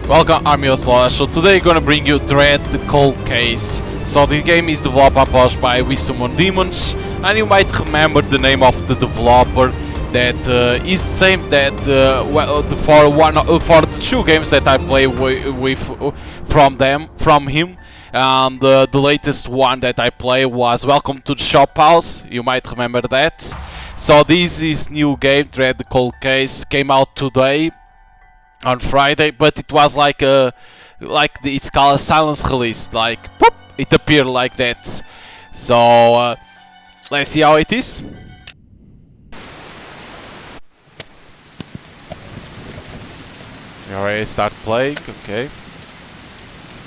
Welcome Army of Slash. So today I'm gonna bring you Dread the Cold Case. So the game is developed and published by We Summon Demons, and you might remember the name of the developer that is the same that for the two games that I play from him. And the latest one that I play was Welcome to the Shop House. You might remember that. So this is new game, Dread the Cold Case, came out today on Friday, but it was it's called a silence release, like pop, it appeared like that. So let's see how it is. We already start playing, okay.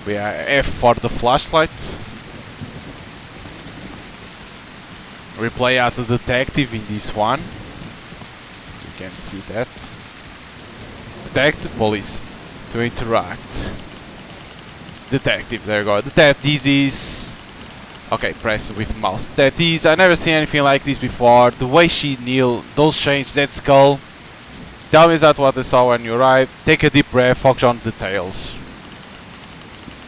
We are F for the flashlight. We play as a detective in this one. You can see that. Detective, police. To interact. Detective, there you go. This is... Okay, press with mouse. That is... I never seen anything like this before. The way she kneel, those change, that skull. Tell me that what I saw when you arrived. Take a deep breath, focus on details.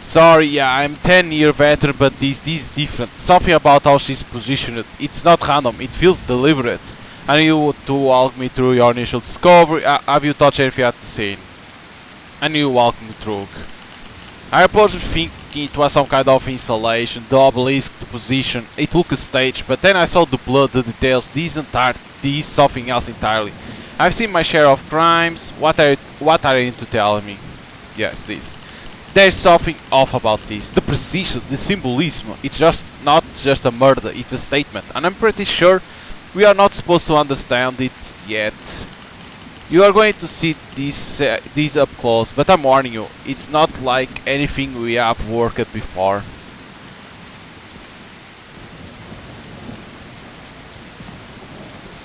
Sorry, yeah, I'm 10-year veteran, but this is different. Something about how she's positioned. It's not random, it feels deliberate. I need you to walk me through your initial discovery. Have you touched anything at the scene? And you walk me through. I approached thinking it was some kind of installation, the obelisk, the position. It looked a stage, but then I saw the blood, the details. This something else entirely. I've seen my share of crimes. What are you into telling me? Yes, this. There's something off about this. The precision, the symbolism. It's just not just a murder, it's a statement. And I'm pretty sure we are not supposed to understand it yet. You are going to see this up close, but I'm warning you, it's not like anything we have worked before.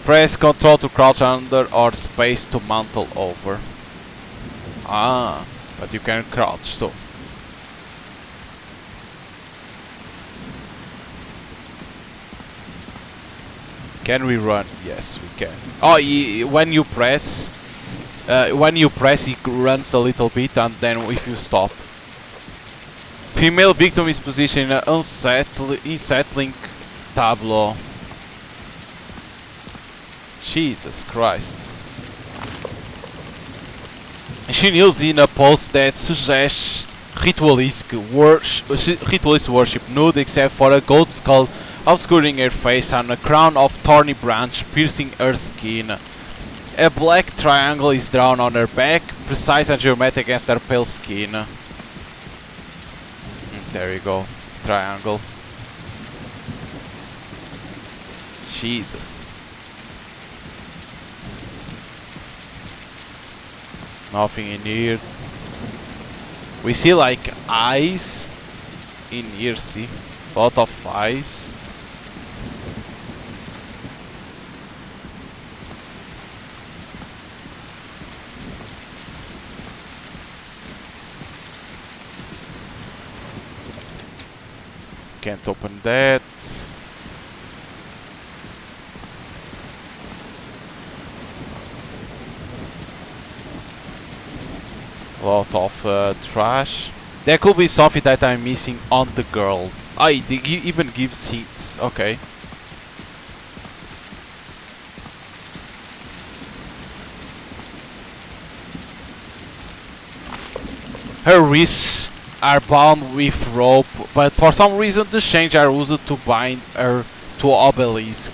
Press Ctrl to crouch under or space to mantle over. Ah, but you can crouch too. Can we run? Yes, we can. Oh, when you press, it runs a little bit, and then if you stop. Female victim is positioned in an unsettling tableau. Jesus Christ. She kneels in a pose that suggests ritualist worship, nude except for a gold skull obscuring her face and a crown of thorny branch piercing her skin. A black triangle is drawn on her back, precise and geometric against her pale skin. There you go, triangle. Jesus. Nothing in here. We see like eyes in here, see? Lot of eyes. Can't open that. Lot of trash. There could be something that I'm missing on the girl. It even gives hints. Okay. Her wrists are bound with rope, but for some reason the chains are used to bind her to obelisk.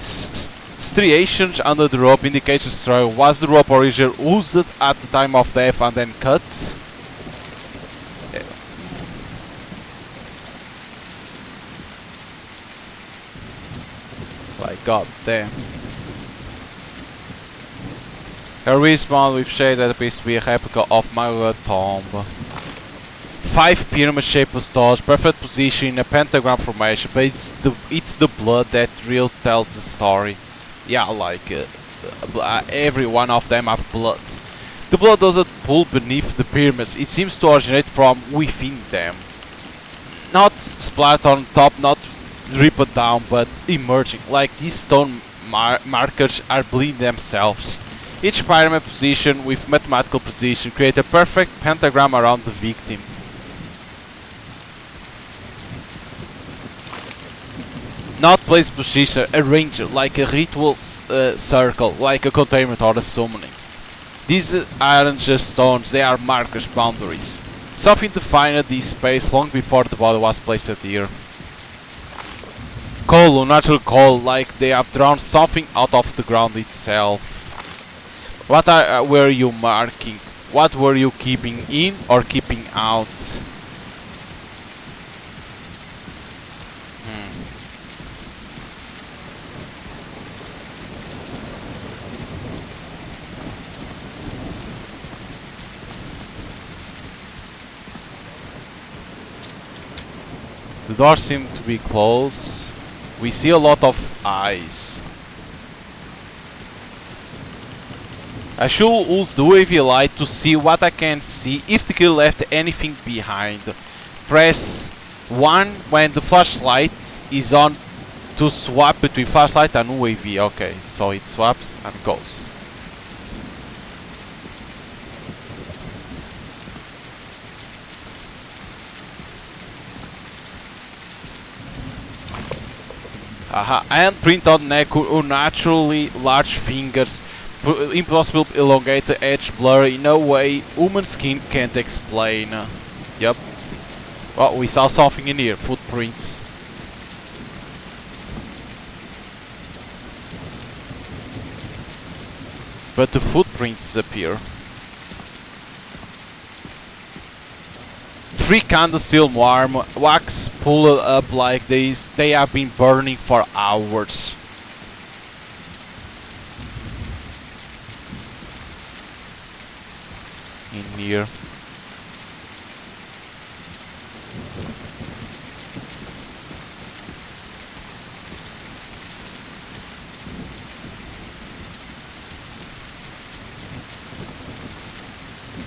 Striations under the rope indicates the struggle. Was the rope originally used at the time of death and then cut? Like god damn. Her wrist bound with shade that appears to be a replica of my tomb. 5 pyramid-shaped stars, perfect position in a pentagram formation, but it's the blood that really tells the story. Yeah, like every one of them have blood. The blood doesn't pool beneath the pyramids, it seems to originate from within them. Not splat on top, not dripped down, but emerging, like these stone markers are bleeding themselves. Each pyramid position with mathematical precision create a perfect pentagram around the victim. Not place position, arrange like a ritual circle, like a containment or a summoning. These aren't just stones, they are markers, boundaries. Something defined this space long before the body was placed here. Coal, natural coal, like they have drawn something out of the ground itself. What were you marking? What were you keeping in or keeping out? The doors seem to be closed. We see a lot of eyes. I should use the UV light to see what I can see if the killer left anything behind. Press 1 when the flashlight is on to swap between flashlight and UAV. Okay, so it swaps and goes. Aha, and print on neck unnaturally large fingers. Impossible elongated edge blur in a way human skin can't explain. Yep. Well, we saw something in here. Footprints. But the footprints appear. 3 candles still warm. Wax pulled up like this. They have been burning for hours. In here.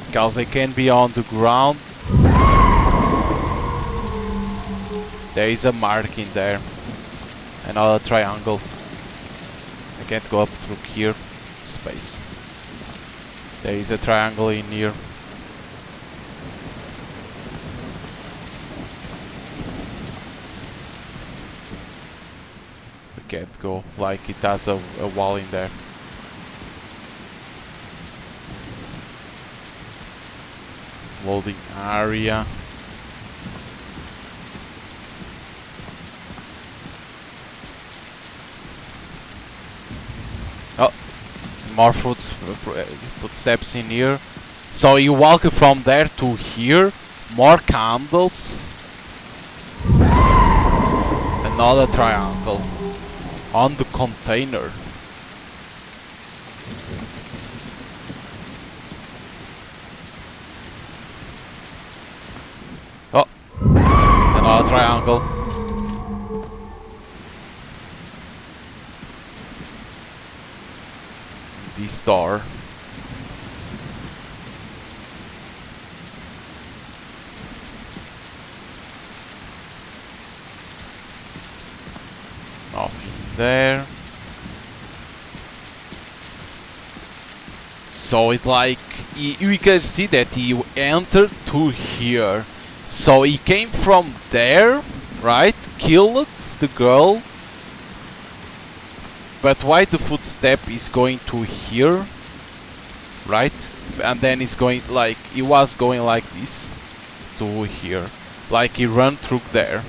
Because they can be on the ground. There is a mark in there. Another triangle. I can't go up through here. Space. There is a triangle in here. We can't go, like it has a wall in there. Loading area. Oh, more footsteps in here. So you walk from there to here. More candles. Another triangle on the container. Oh, another triangle. This door. Nothing there. So it's like you can see that he entered to here. So he came from there, right? Killed the girl. But why the footstep is going to here, right? And then he's going like he was going like this to here, like he ran through there.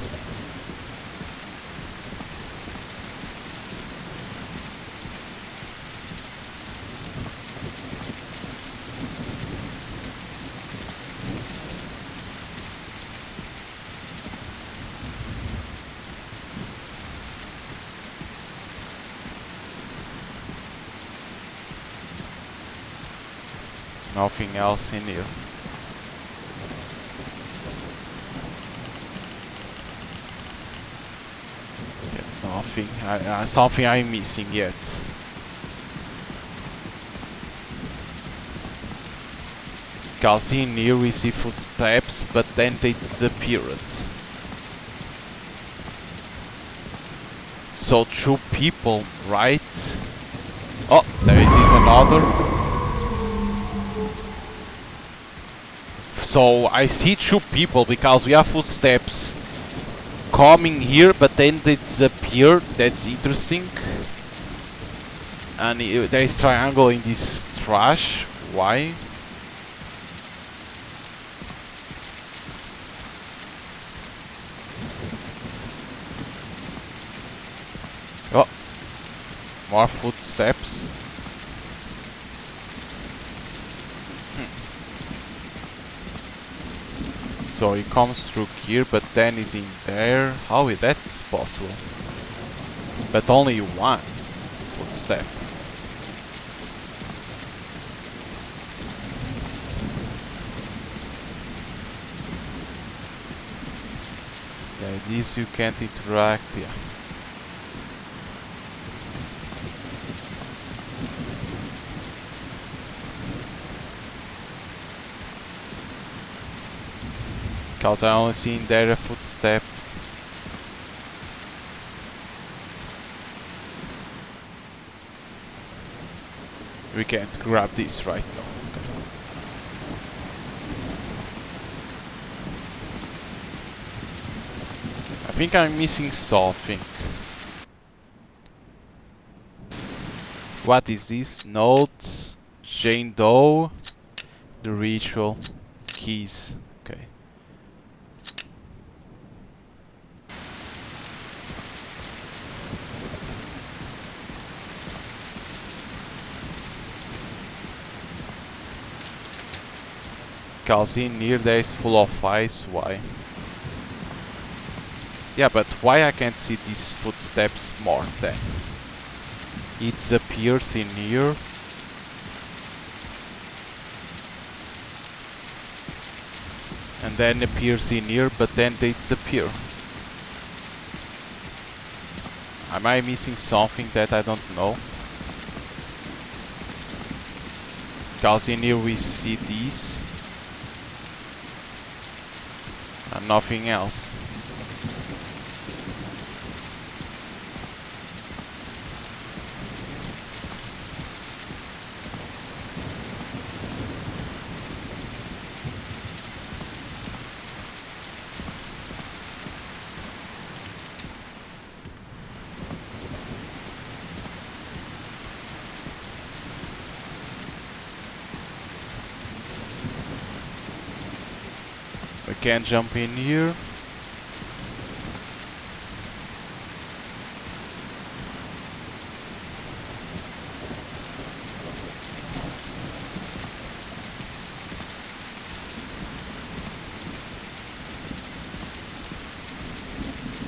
Nothing else in here. Yeah, nothing. Something I'm missing yet. Because in here we see footsteps, but then they disappeared. So 2 people, right? Oh, there it is, another. So I see two people because we have footsteps coming here, but then they disappear. That's interesting. And there is triangle in this trash. Why? Oh, more footsteps. So he comes through here, but then he's in there. How is that possible? But only one footstep. Yeah, these you can't interact. Yeah. Because I only see in there a footstep. We can't grab this right now. I think I'm missing something. What is this? Notes, Jane Doe, the ritual, keys. Okay. Because in here there is full of ice. Why? Yeah, but why I can't see these footsteps more then? It appears in here. And then appears in here, but then they disappear. Am I missing something that I don't know? Because in here we see these. And nothing else. We can't jump in here.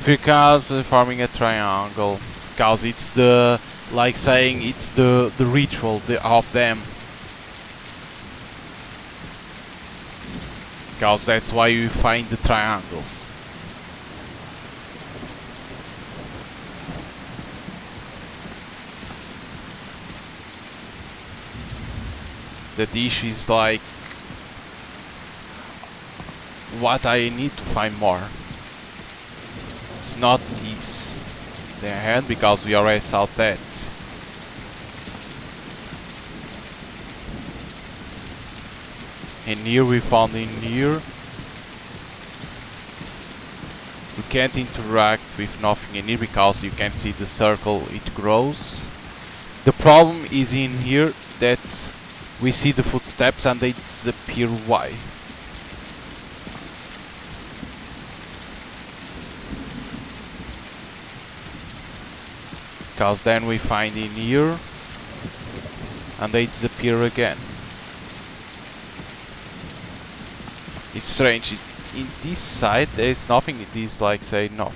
Because forming a triangle. Because it's the, like saying it's the ritual of them. Because that's why you find the triangles. The dish is like what I need to find more. It's not this. The hand, because we already saw that. And here we found in here. We can't interact with nothing in here because you can see the circle, it grows. The problem is in here that we see the footsteps and they disappear. Why? Because then we find in here and they disappear again. It's strange. It's in this side there is nothing. It is like say no.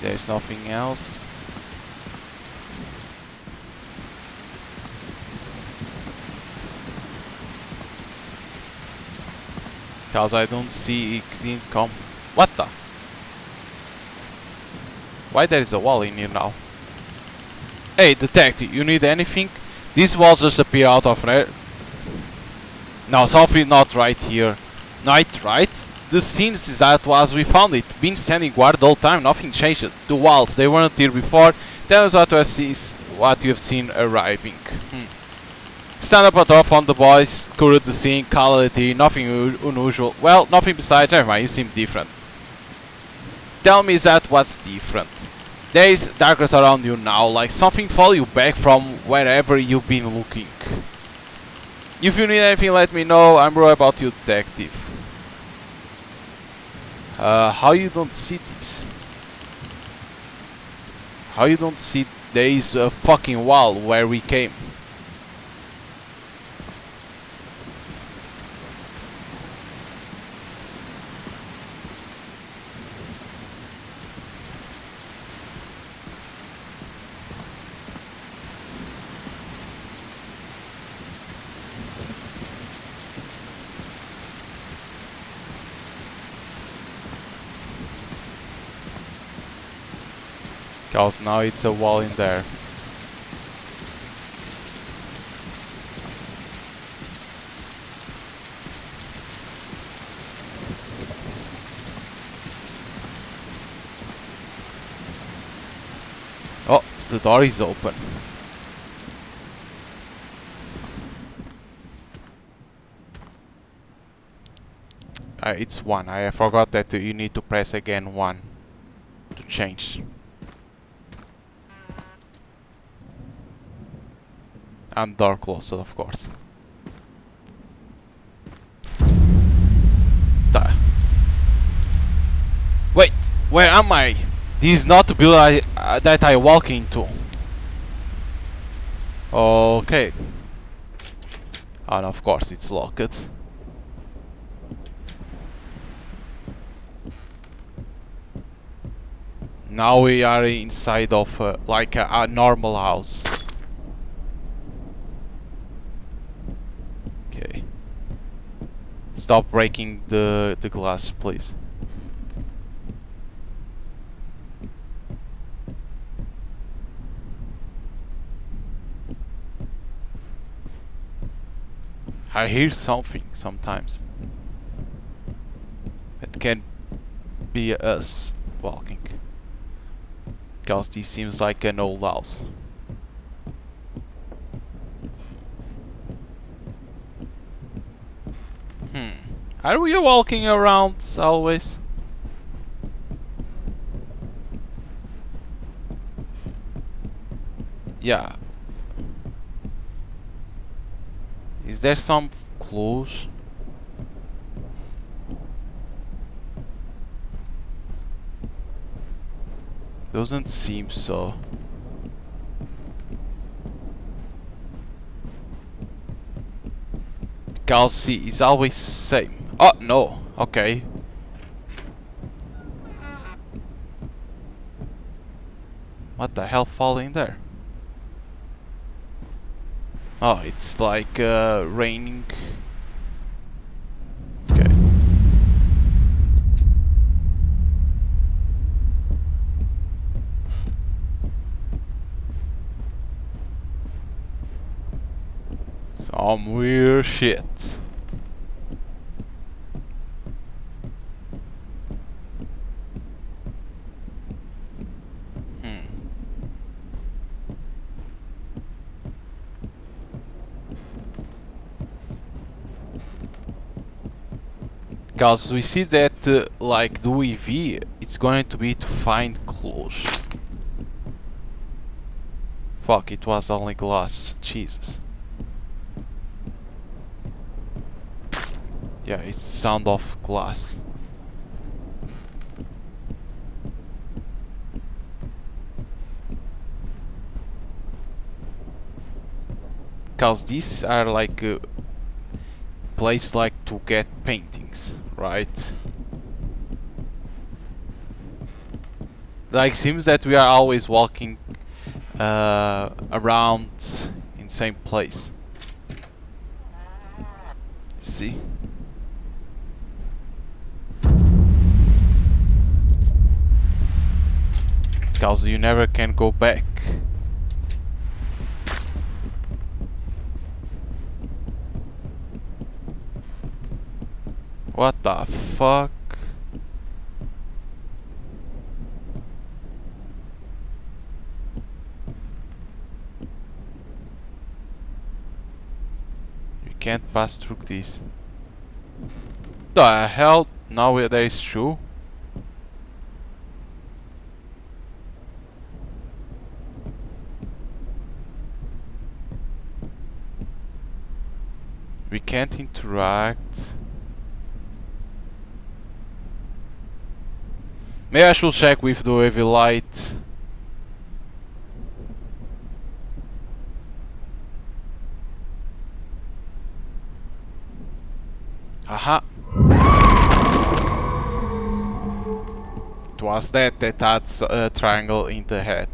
There's nothing else. Because I don't see it didn't come. What the? Why there is a wall in here now? Hey detective, you need anything? These walls just appear out of nowhere. No, something not right here. Not right? The scenes is that was we found it. Been standing guard the whole time, nothing changed. The walls, they weren't here before. Tell us what you have seen arriving. Stand up and off on the boys, curate the scene, quality, nothing unusual. Well, nothing besides, never mind, you seem different. Tell me, is that what's different? There is darkness around you now, like something follow you back from wherever you've been looking. If you need anything, let me know. I'm worried about you, detective. How you don't see this? How you don't see there is a fucking wall where we came? Cause now it's a wall in there. Oh, the door is open. It's 1. I forgot that you need to press again 1 to change. And door closed, of course. Wait, where am I? This is not the building that I walk into. Okay. And of course it's locked. Now we are inside of like a normal house. Okay. Stop breaking the glass, please. I hear something sometimes. It can be us walking. Because this seems like an old house. Are we walking around always? Yeah. Is there some clues? Doesn't seem so. Because see, it's always same. Oh no, okay. What the hell falling there? Oh, it's like raining. Okay. Some weird shit. Because we see that like the EV, it's going to be to find clues. Fuck, it was only glass. Jesus. Yeah, it's sound of glass. Because these are like a place like to get paintings, right? Like seems that we are always walking around in same place. See? Because you never can go back. What the fuck? You can't pass through this. The hell? Now there is true. We can't interact. Maybe I should check with the heavy light. Aha! It was that had a triangle in the head.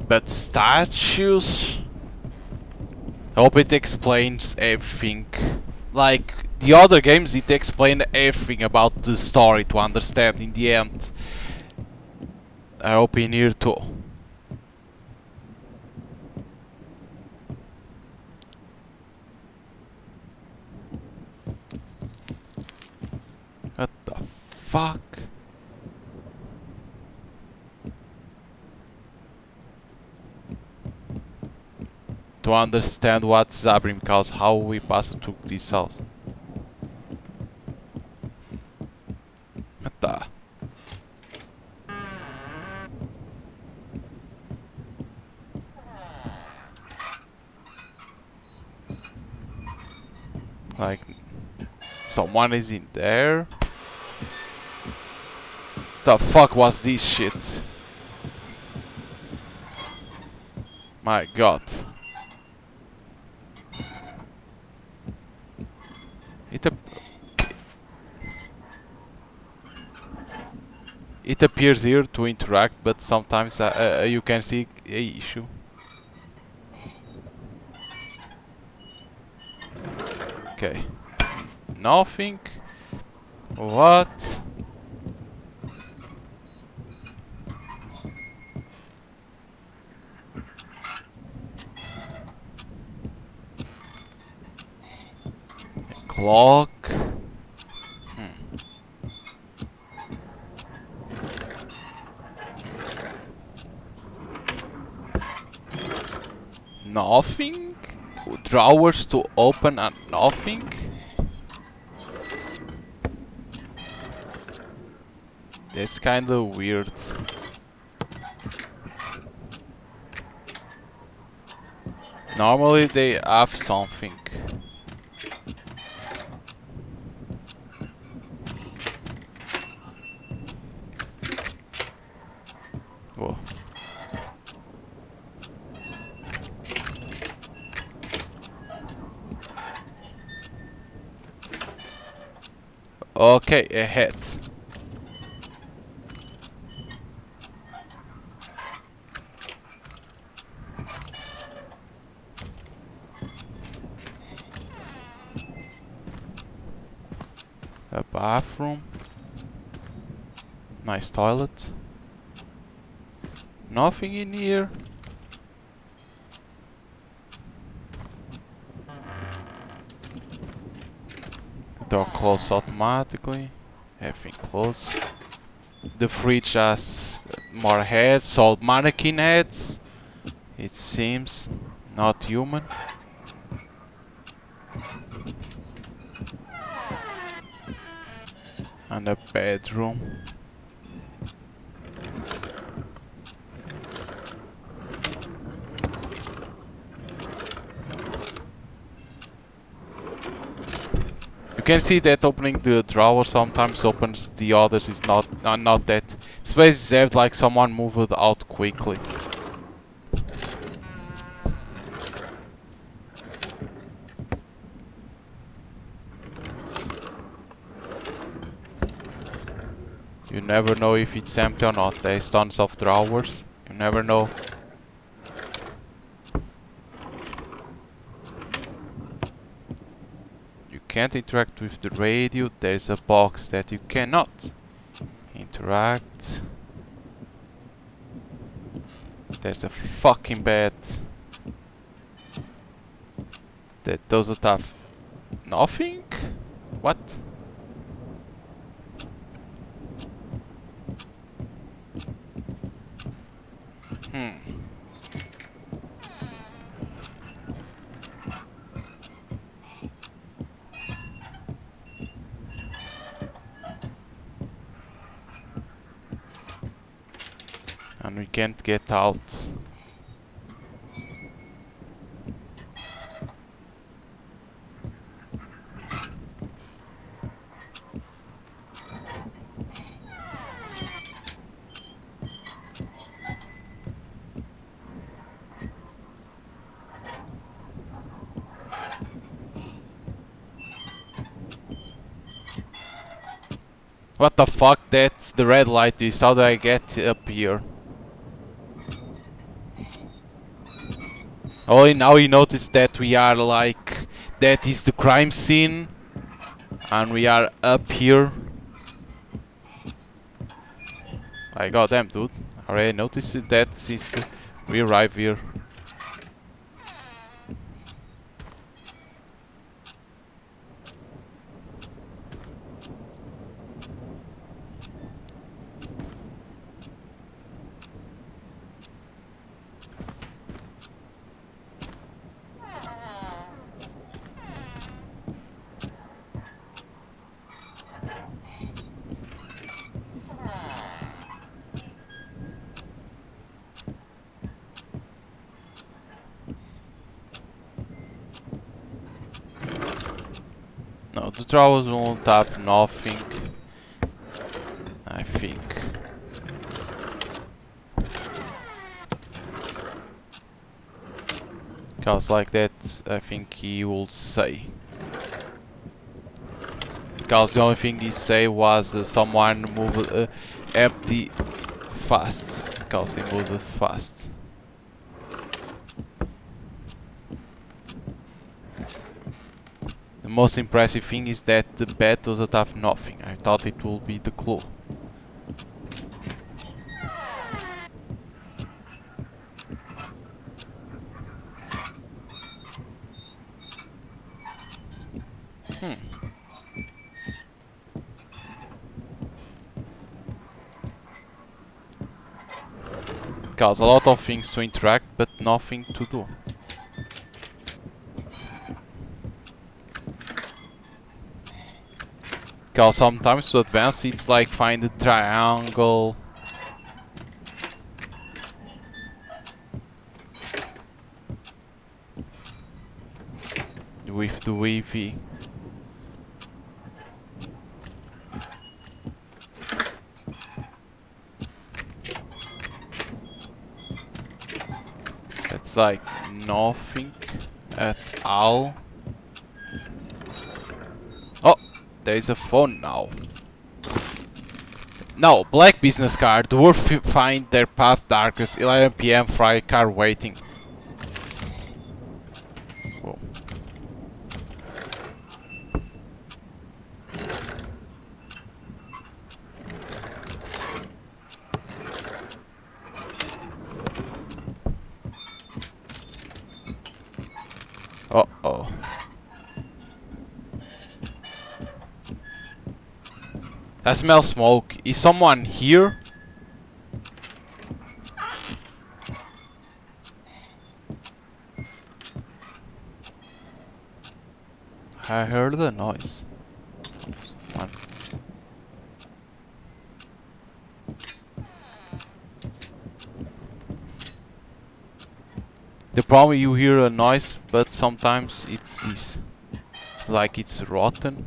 But statues? I hope it explains everything. Like the other games, it explained everything about the story to understand in the end. I hope in here too. What the fuck? To understand what Zabrim calls how we pass through this house. What the? Like, someone is in there? The fuck was this shit? My god. It appears here to interact, but sometimes you can see a issue. Okay. Nothing. What? A clock. Nothing? Drawers to open and nothing? That's kinda weird. Normally they have something. Whoa. Okay, ahead. A bathroom. Nice toilet. Nothing in here. Door closed automatically. Everything closed. The fridge has more heads, so mannequin heads. It seems not human. And a bedroom. You can see that opening the drawer sometimes opens the others is not that. Space is empty, like someone moved it out quickly. You never know if it's empty or not. There's tons of drawers. You never know. You can't interact with the radio. There's a box that you cannot interact. There's a fucking bed. That doesn't have nothing? What? Hmm. And we can't get out. What the fuck? That's the red light is. How do I get up here? Oh, now you notice that we are like... That is the crime scene. And we are up here. I got them, dude. Already noticed it, that since we arrived here. No, the travels won't have nothing. I think. Because like that, I think he will say. Because the only thing he say was someone moved empty fast. Because he moved it fast. The most impressive thing is that the bed doesn't have nothing. I thought it would be the clue. Because a lot of things to interact, but nothing to do. Because sometimes to advance it's like find a triangle. With the Wi-Fi. That's like nothing at all. Oh, there is a phone now. No, black business card. Dwarf find their path darkest. 11 p.m. Friday car waiting. Whoa. Uh-oh. I smell smoke. Is someone here? I heard a noise. Someone. The problem, you hear a noise, but sometimes it's this. Like it's rotten.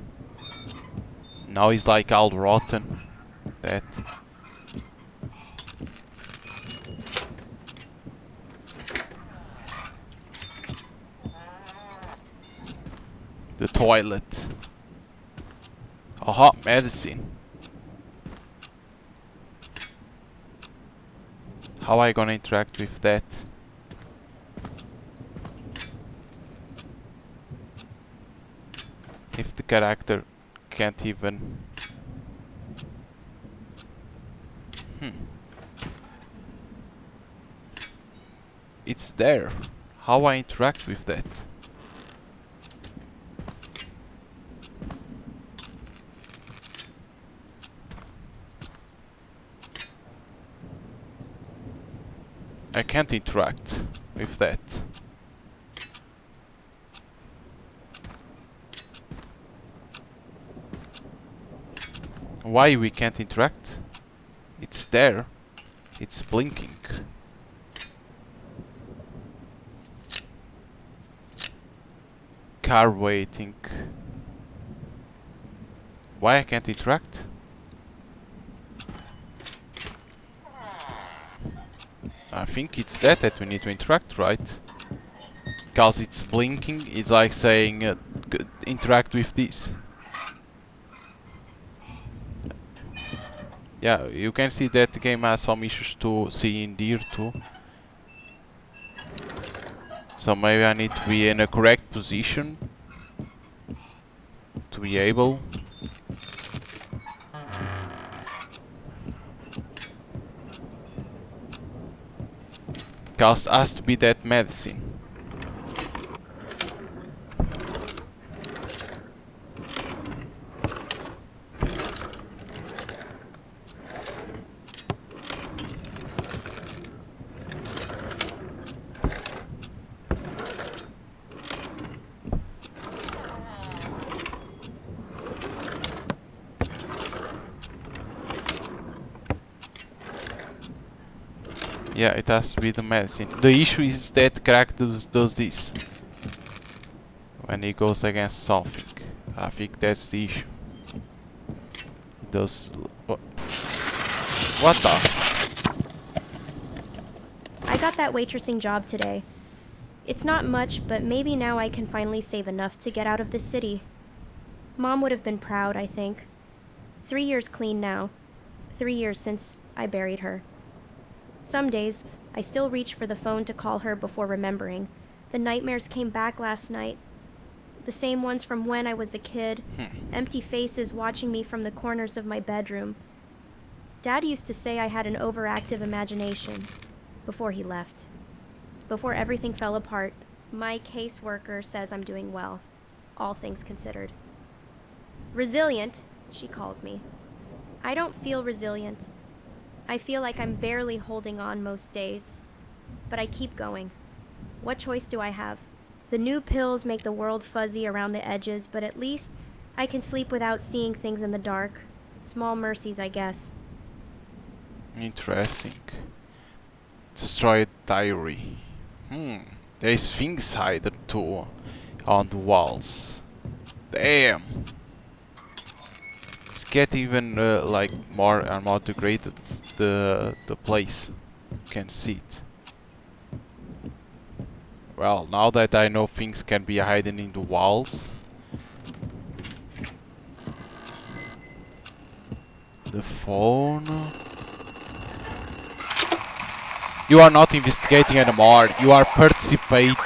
Now it's like all rotten. That. The toilet. Aha, medicine. How am I gonna interact with that? If the character can't even... It's there. How I interact with that? I can't interact with that. Why we can't interact? It's there. It's blinking. Car waiting. Why I can't interact? I think it's that we need to interact, right? Because it's blinking, it's like saying interact with this. Yeah, you can see that the game has some issues to see in deer too. So maybe I need to be in a correct position to be able. Because it has to be that medicine. Yeah, it has to be the medicine. The issue is that character does this when he goes against something. I think that's the issue. He does. What the? I got that waitressing job today. It's not much, but maybe now I can finally save enough to get out of this city. Mom would have been proud, I think. 3 years clean now. 3 years since I buried her. Some days, I still reach for the phone to call her before remembering. The nightmares came back last night. The same ones from when I was a kid. Empty faces watching me from the corners of my bedroom. Dad used to say I had an overactive imagination before he left. Before everything fell apart, my caseworker says I'm doing well, all things considered. Resilient, she calls me. I don't feel resilient. I feel like I'm barely holding on most days. But I keep going. What choice do I have? The new pills make the world fuzzy around the edges, but at least I can sleep without seeing things in the dark. Small mercies, I guess. Interesting. Destroyed diary. There's things hidden too on the walls. Damn. It's getting even like more and more degraded. The place. You can see it. Well, now that I know things can be hidden in the walls. The phone. You are not investigating anymore. You are participating.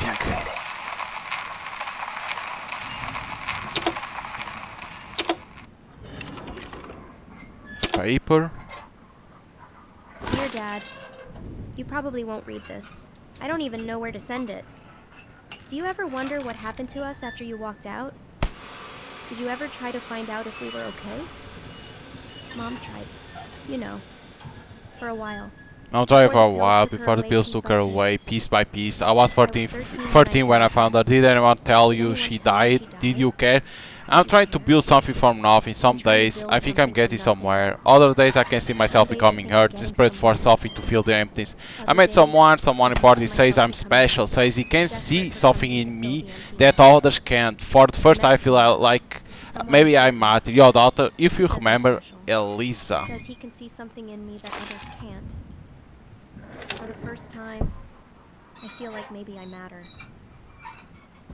Paper. Dear Dad, you probably won't read this. I don't even know where to send it. Do you ever wonder what happened to us after you walked out? Did you ever try to find out if we were okay? Mom tried. You know. For a while. I'll try for a while before the pills took her away, piece by piece. I was 13 when I found her. Did anyone tell you she died? Did you care? I'm trying to build something from nothing. Some days I think I'm getting somewhere. Other days I can see myself becoming hurt, desperate for something to fill the emptiness. I met someone important says I'm special, says he can see something in me that others can't. For the first I feel like maybe I matter. Your daughter, if you remember, Elisa. Says he can see something in me that others can't. For the first time, I feel like maybe I matter.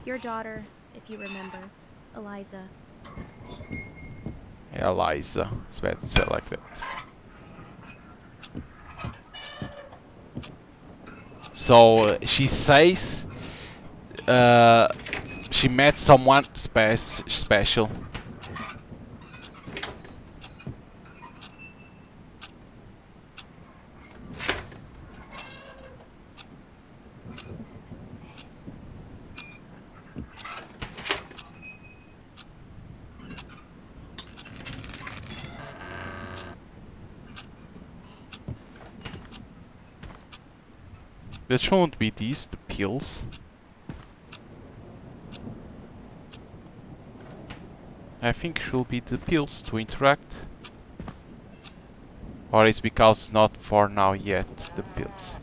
Your daughter, if you remember, Eliza. Eliza. It's better to say it like that. So she says she met someone special. It shouldn't be these, the pills. I think it should be the pills to interact. Or it's because not for now yet, the pills.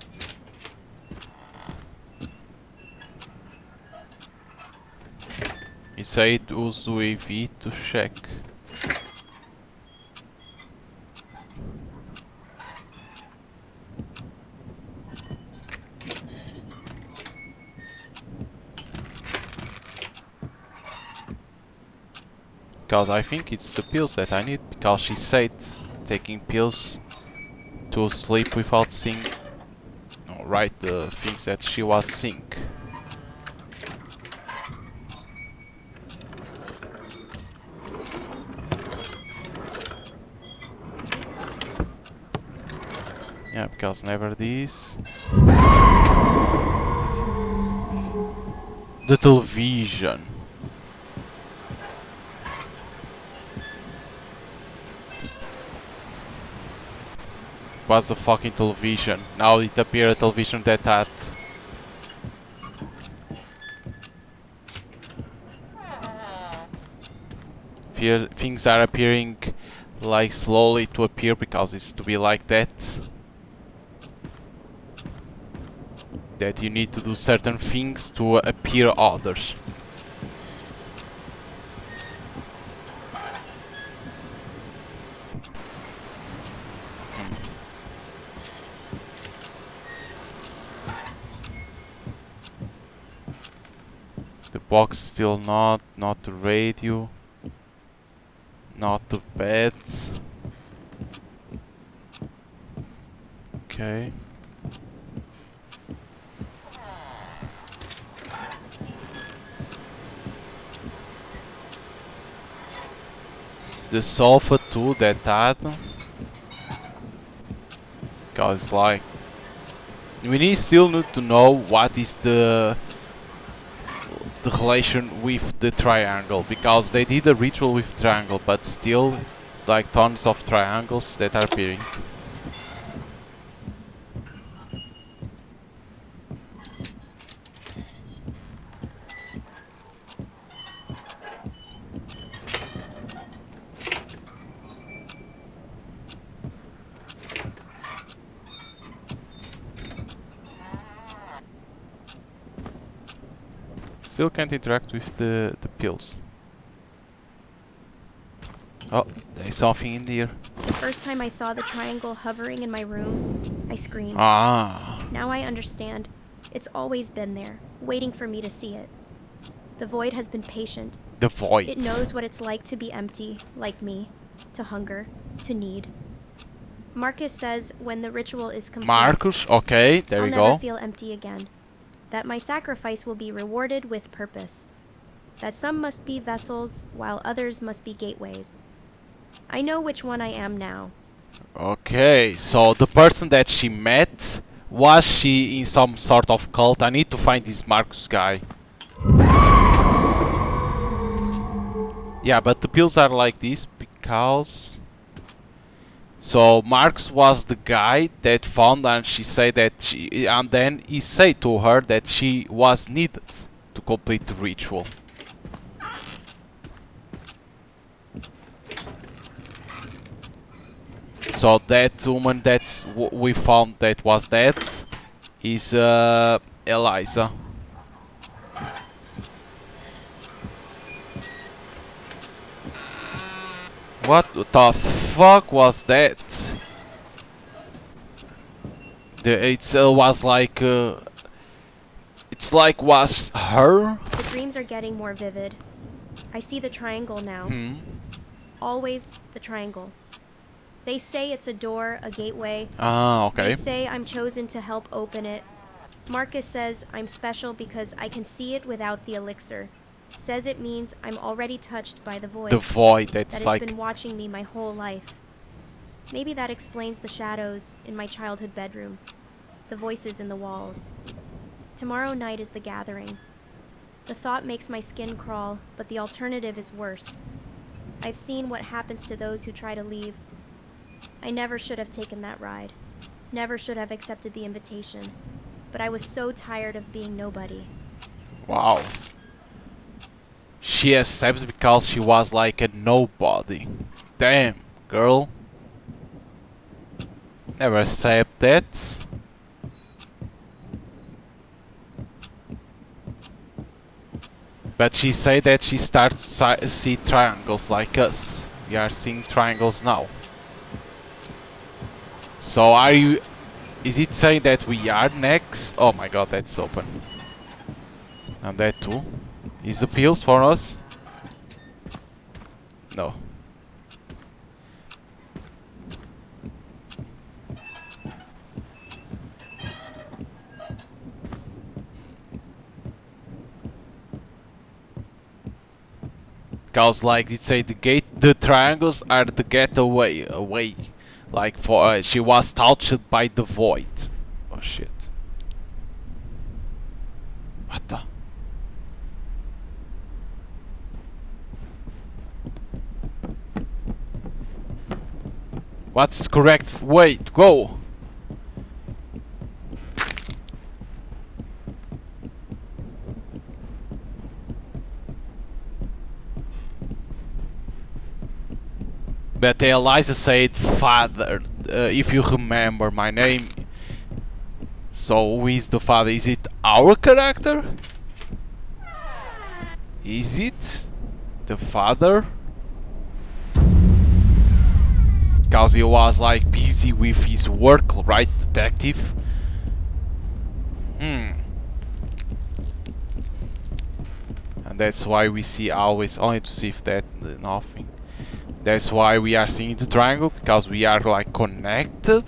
It said use UAV to check. Because I think it's the pills that I need, because she said taking pills to sleep without seeing, no, right, the things that she was seeing. Yeah, because never this. The television. Was the fucking television. Now it appeared a television that had. Things are appearing like slowly to appear because it's to be like that. That you need to do certain things to appear others. The box still not the radio, not the bed. Okay. The sofa too that had. Cause like we still need to know what is the relation with the triangle, because they did a ritual with triangle, but still it's like tons of triangles that are appearing. Still can't interact with the pills. Oh, there's something in there. The first time I saw the triangle hovering in my room, I screamed. Ah. Now I understand. It's always been there, waiting for me to see it. The void has been patient. The void. It knows what it's like to be empty, like me, to hunger, to need. Marcus says when the ritual is complete, Marcus, okay, there I'll we never go. feel empty again. That my sacrifice will be rewarded with purpose. That some must be vessels, while others must be gateways. I know which one I am now. Okay, so the person that she met, was she in some sort of cult? I need to find this Marcus guy. Yeah, but the pills are like this because... So Marcus was the guy that found, and she said that she... And then he said to her that she was needed to complete the ritual. So that woman that we found that was dead is Eliza. What the fuck was that? It was like... it's like was her? The dreams are getting more vivid. I see the triangle now. Always the triangle. They say it's a door, a gateway. Ah, okay. They say I'm chosen to help open it. Marcus says I'm special because I can see it without the elixir. Says it means I'm already touched by the void. The void, that that's it's like... been watching me my whole life. Maybe that explains the shadows in my childhood bedroom. The voices in the walls. Tomorrow night is the gathering. The thought makes my skin crawl, but the alternative is worse. I've seen what happens to those who try to leave. I never should have taken that ride. Never should have accepted the invitation. but I was so tired of being nobody. Wow. She accepted because she was like a nobody. Damn, girl. Never accept that. But she said that she starts to see triangles like us. We are seeing triangles now. So are you... Is it saying that we are next? Oh my god, that's open. And that too. Is the pills for us? No. Because like it say the triangles are the getaway away. Like for she was touched by the void. Oh shit. What the? What's correct? Wait, go. But Eliza said, "Father, if you remember my name." So who is the father? Is it our character? Is it the father? Because he was like busy with his work, right, detective? Hmm. And that's why we see always only to see if that nothing. That's why we are seeing the triangle, because we are like connected.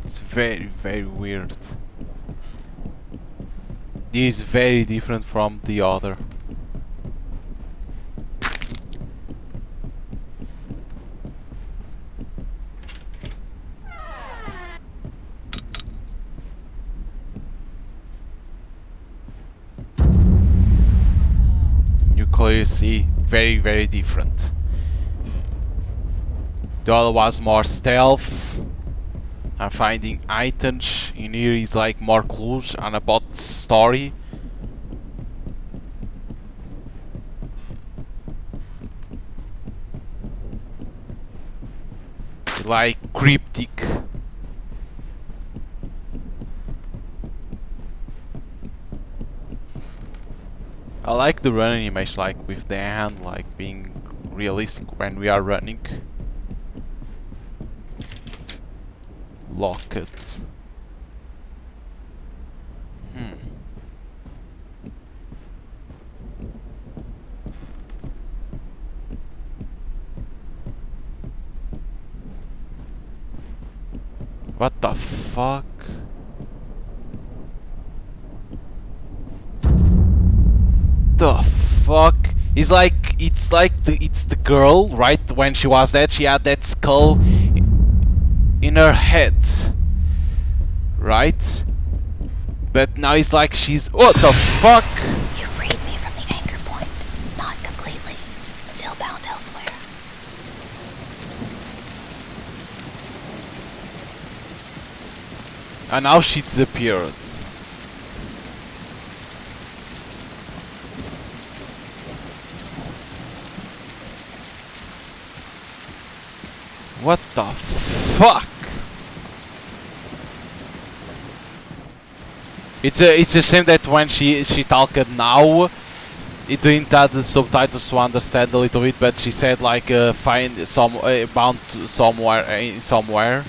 It's very, very weird. This is very different from the other. You clearly see very, very different. The other was more stealth. I'm finding items. In here is like more clues and about the story. Like cryptic. I like the run animation, like with the hand, like being realistic when we are running. Lock it. What the fuck? The fuck? It's like it's the girl, right? When she was dead, she had that skull in her head, right? But now it's like she's... What the fuck? You freed me from the anchor point. Not completely. Still bound elsewhere. And now she disappeared. What the fuck? It's a shame that when she talked now, it didn't have the subtitles to understand a little bit, but she said like find some bound to somewhere.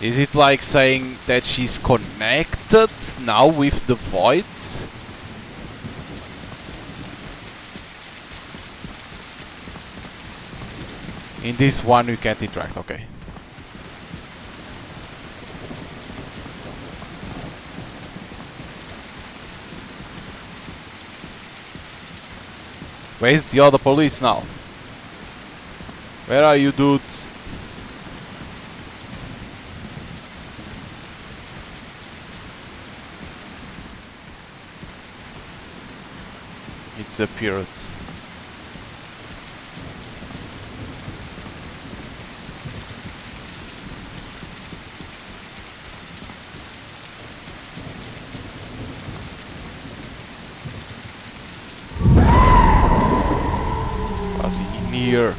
Is it like saying that she's connected now with the void? In this one we can't interact, okay. Where's the other police now? Where are you dudes? It's a pirate. Was he in here?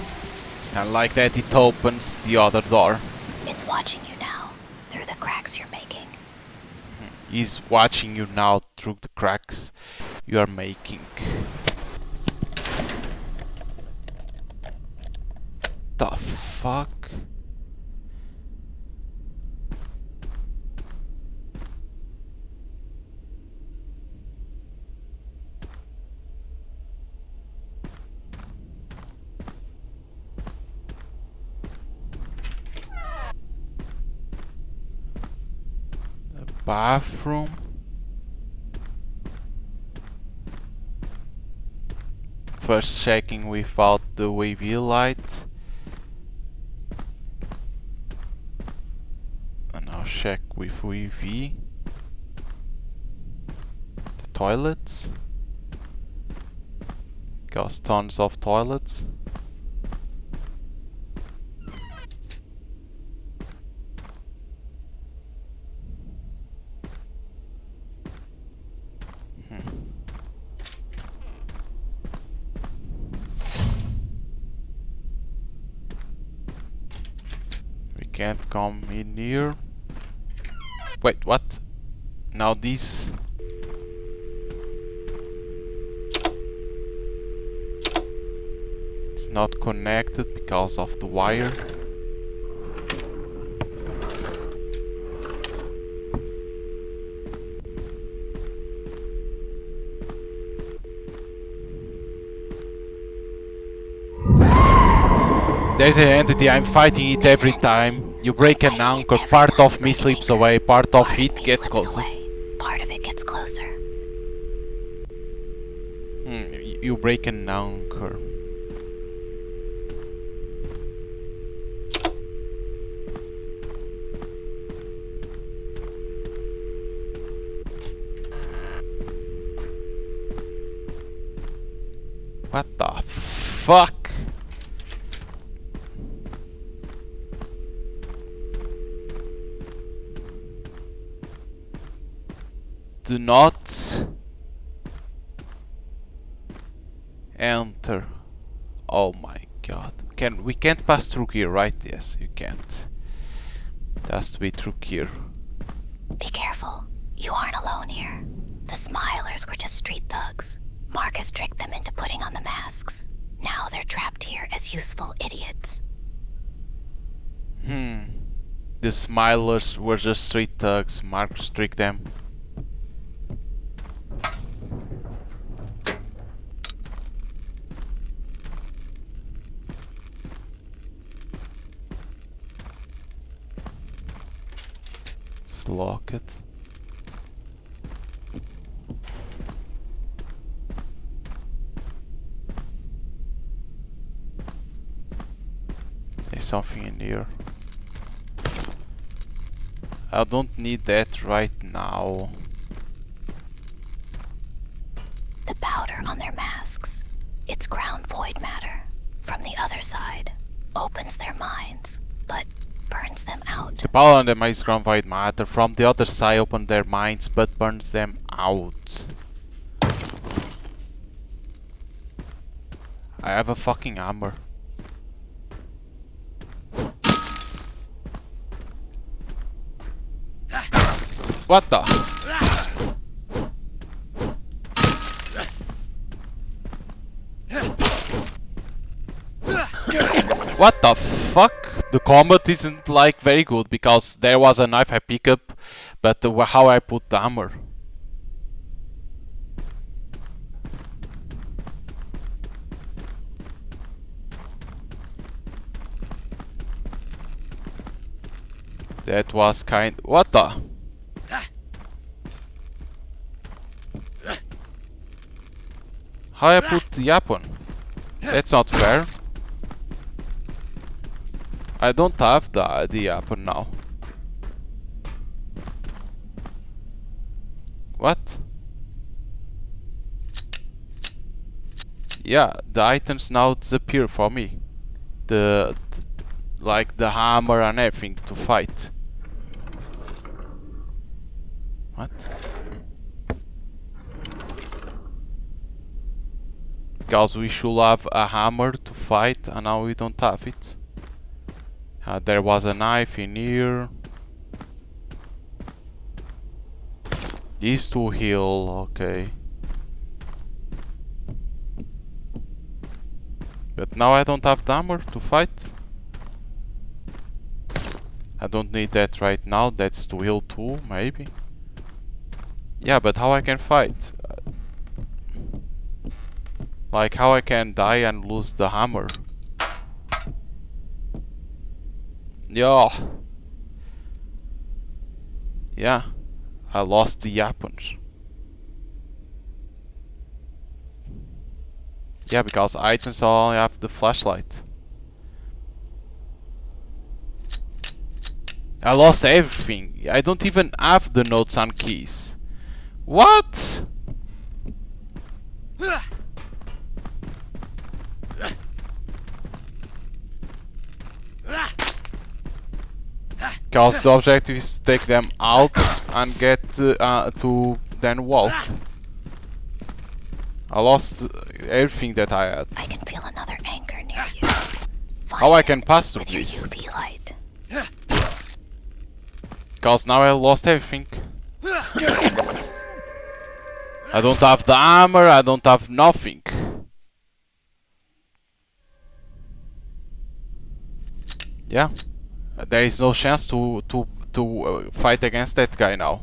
And like that it opens the other door. It's watching you now, through the cracks you're making. He's watching you now through the cracks you are making. The fuck? The bathroom. First checking without the wavy light. And now check with wavy. The toilets. Got tons of toilets. Can't come in here. Wait, what? Now these... It's not connected because of the wire. There's an entity, I'm fighting it every time. You break an anchor, part of me slips away, part of it gets closer. Part of it gets closer. You break an anchor. What the fuck? Do not enter. Oh my god. We can't pass through here, right? Yes, you can't. It has to be through here. Be careful. You aren't alone here. The Smilers were just street thugs. Mark has tricked them into putting on the masks. Now they're trapped here as useful idiots. The Smilers were just street thugs. Mark tricked them. Let's lock it. There's something in here. I don't need that right now. The powder on their masks. It's ground void matter. From the other side. Opens their minds, but burns them out. The power on them is ground void matter. From the other side open their minds but burns them out. I have a fucking hammer. What the? What the fuck? The combat isn't like very good because there was a knife I pick up, but how I put the hammer. That was kind. What the? How I put the weapon? That's not fair. I don't have the apple now. What? Yeah, the items now disappear for me. Like the hammer and everything to fight. What? Because we should have a hammer to fight and now we don't have it. There was a knife in here. These two heal, okay. But now I don't have the hammer to fight. I don't need that right now, that's to heal too, maybe. Yeah, but how I can fight? Like how I can die and lose the hammer? Yeah. Yeah. I lost the weapons. Yeah, because items only have the flashlight. I lost everything. I don't even have the notes and keys. What? Because the objective is to take them out and get to then walk. I lost everything that I had. I can feel another anchor near you. How I can pass through with your this? UV light. Because now I lost everything. I don't have the armor, I don't have nothing. Yeah. There is no chance to fight against that guy now.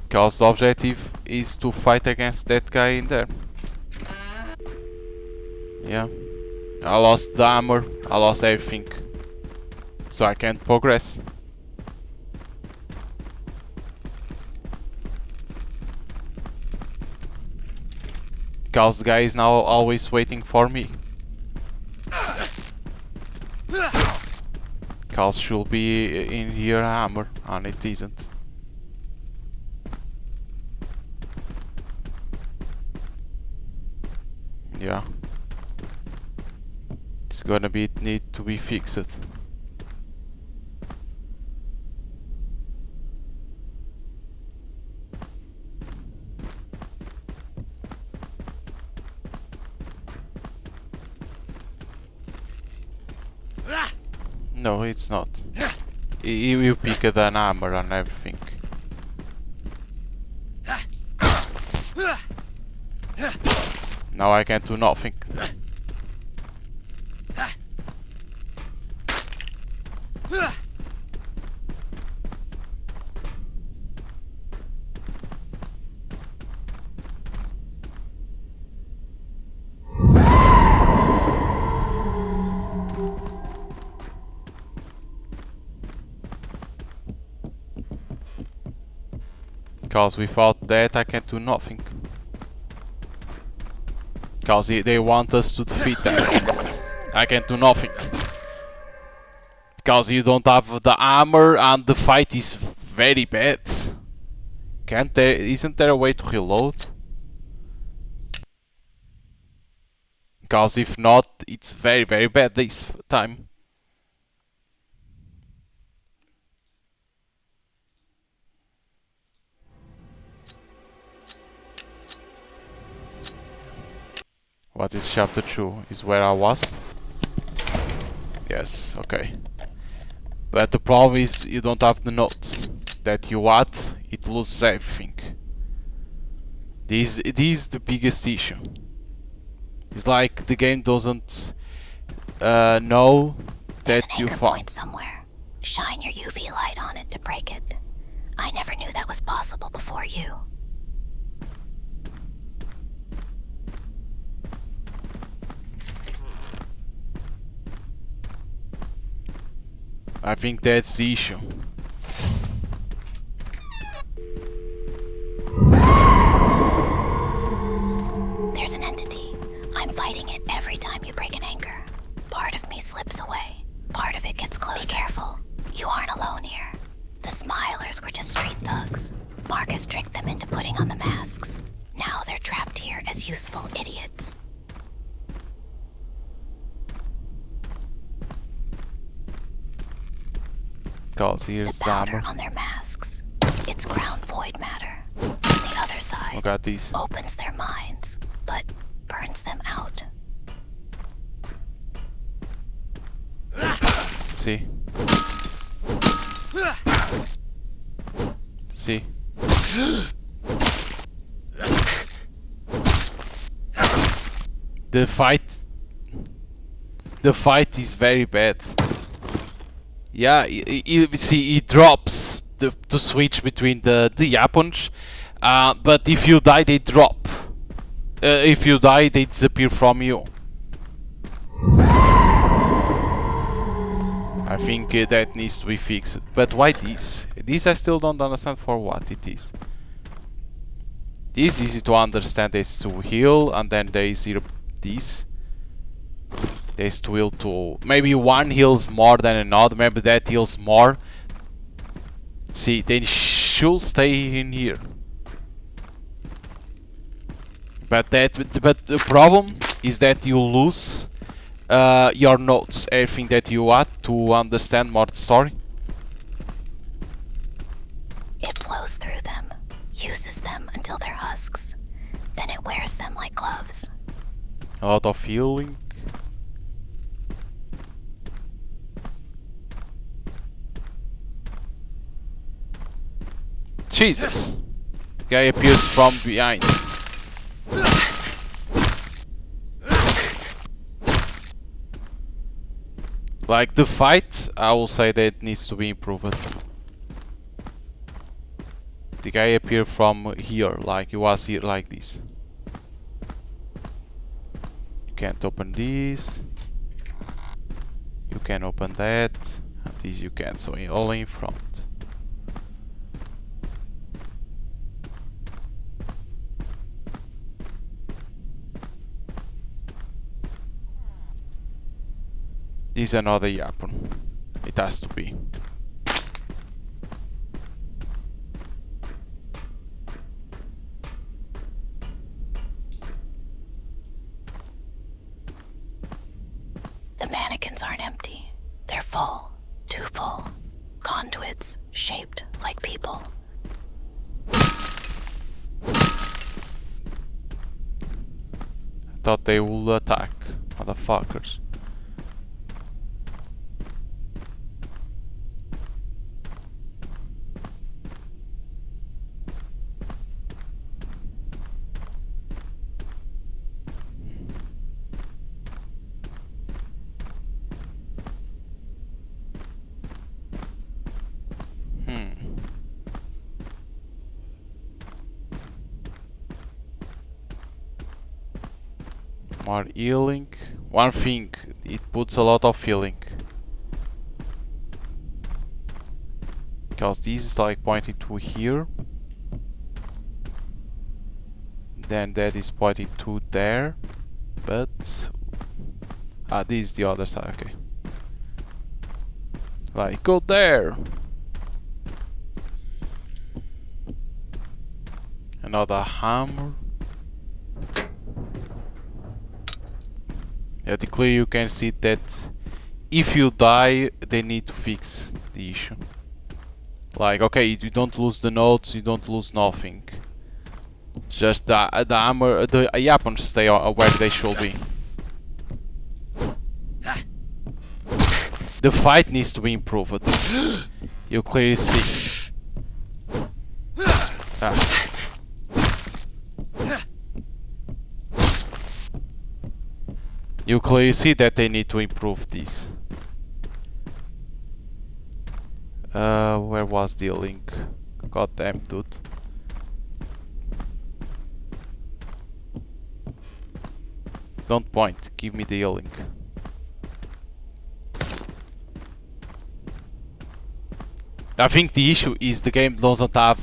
Because the objective is to fight against that guy in there. Yeah. I lost the armor, I lost everything. So I can't progress. Because the guy is now always waiting for me. Because should be in here hammer and it isn't. Yeah. It's gonna need to be fixed. No, it's not. You pick an hammer and everything. Now I can do nothing. Because without that I can do nothing. Because they want us to defeat them. I can do nothing. Because you don't have the armor and the fight is very bad. Isn't there a way to reload? Because if not, it's very very bad this time. What is chapter 2? Is where I was? Yes, okay. But the problem is you don't have the notes. That you add, it loses everything. This is the biggest issue. It's like the game doesn't know There's that an you anchor found. point somewhere. Shine your UV light on it to break it. I never knew that was possible before you. I think that's the issue. There's an entity. I'm fighting it every time you break an anchor. Part of me slips away. Part of it gets closer. Be careful. You aren't alone here. The Smilers were just street thugs. Marcus tricked them into putting on the masks. Now they're trapped here as useful idiots. Cause here's The the powder armor. on their masks. It's ground void matter. The other side Look at these. opens their minds, but burns them out. See? See? The fight is very bad. Yeah, see, it drops to switch between the weapons, but if you die, they drop. If you die, they disappear from you. I think that needs to be fixed. But why this? This I still don't understand for what it is. This is easy to understand. It's to heal, and then there is here this. There's to heal to... Maybe one heals more than another. Maybe that heals more. See, they should stay in here. But the problem is that you lose your notes, everything that you add to understand more the story. It flows through them, uses them until they're husks. Then it wears them like gloves. A lot of healing. Jesus! The guy appears from behind. Like the fight, I will say that needs to be improved. The guy appeared from here, like he was here like this. You can't open this. You can open that. And this you can, so all in front. This is another weapon. It has to be. The mannequins aren't empty. They're full. Too full. Conduits shaped like people. I thought they would attack. Motherfuckers. More healing. One thing, it puts a lot of healing. Because this is like pointing to here. Then that is pointing to there. But... ah, this is the other side, okay. Like, go there! Another hammer. Clearly you can see that if you die, they need to fix the issue. Like, okay, you don't lose the notes, you don't lose nothing. Just the hammer, the weapons stay where they should be. The fight needs to be improved. You clearly see. Ah. You clearly see that they need to improve this. Where was the link? Goddamn dude. Don't point, give me the link. I think the issue is the game doesn't have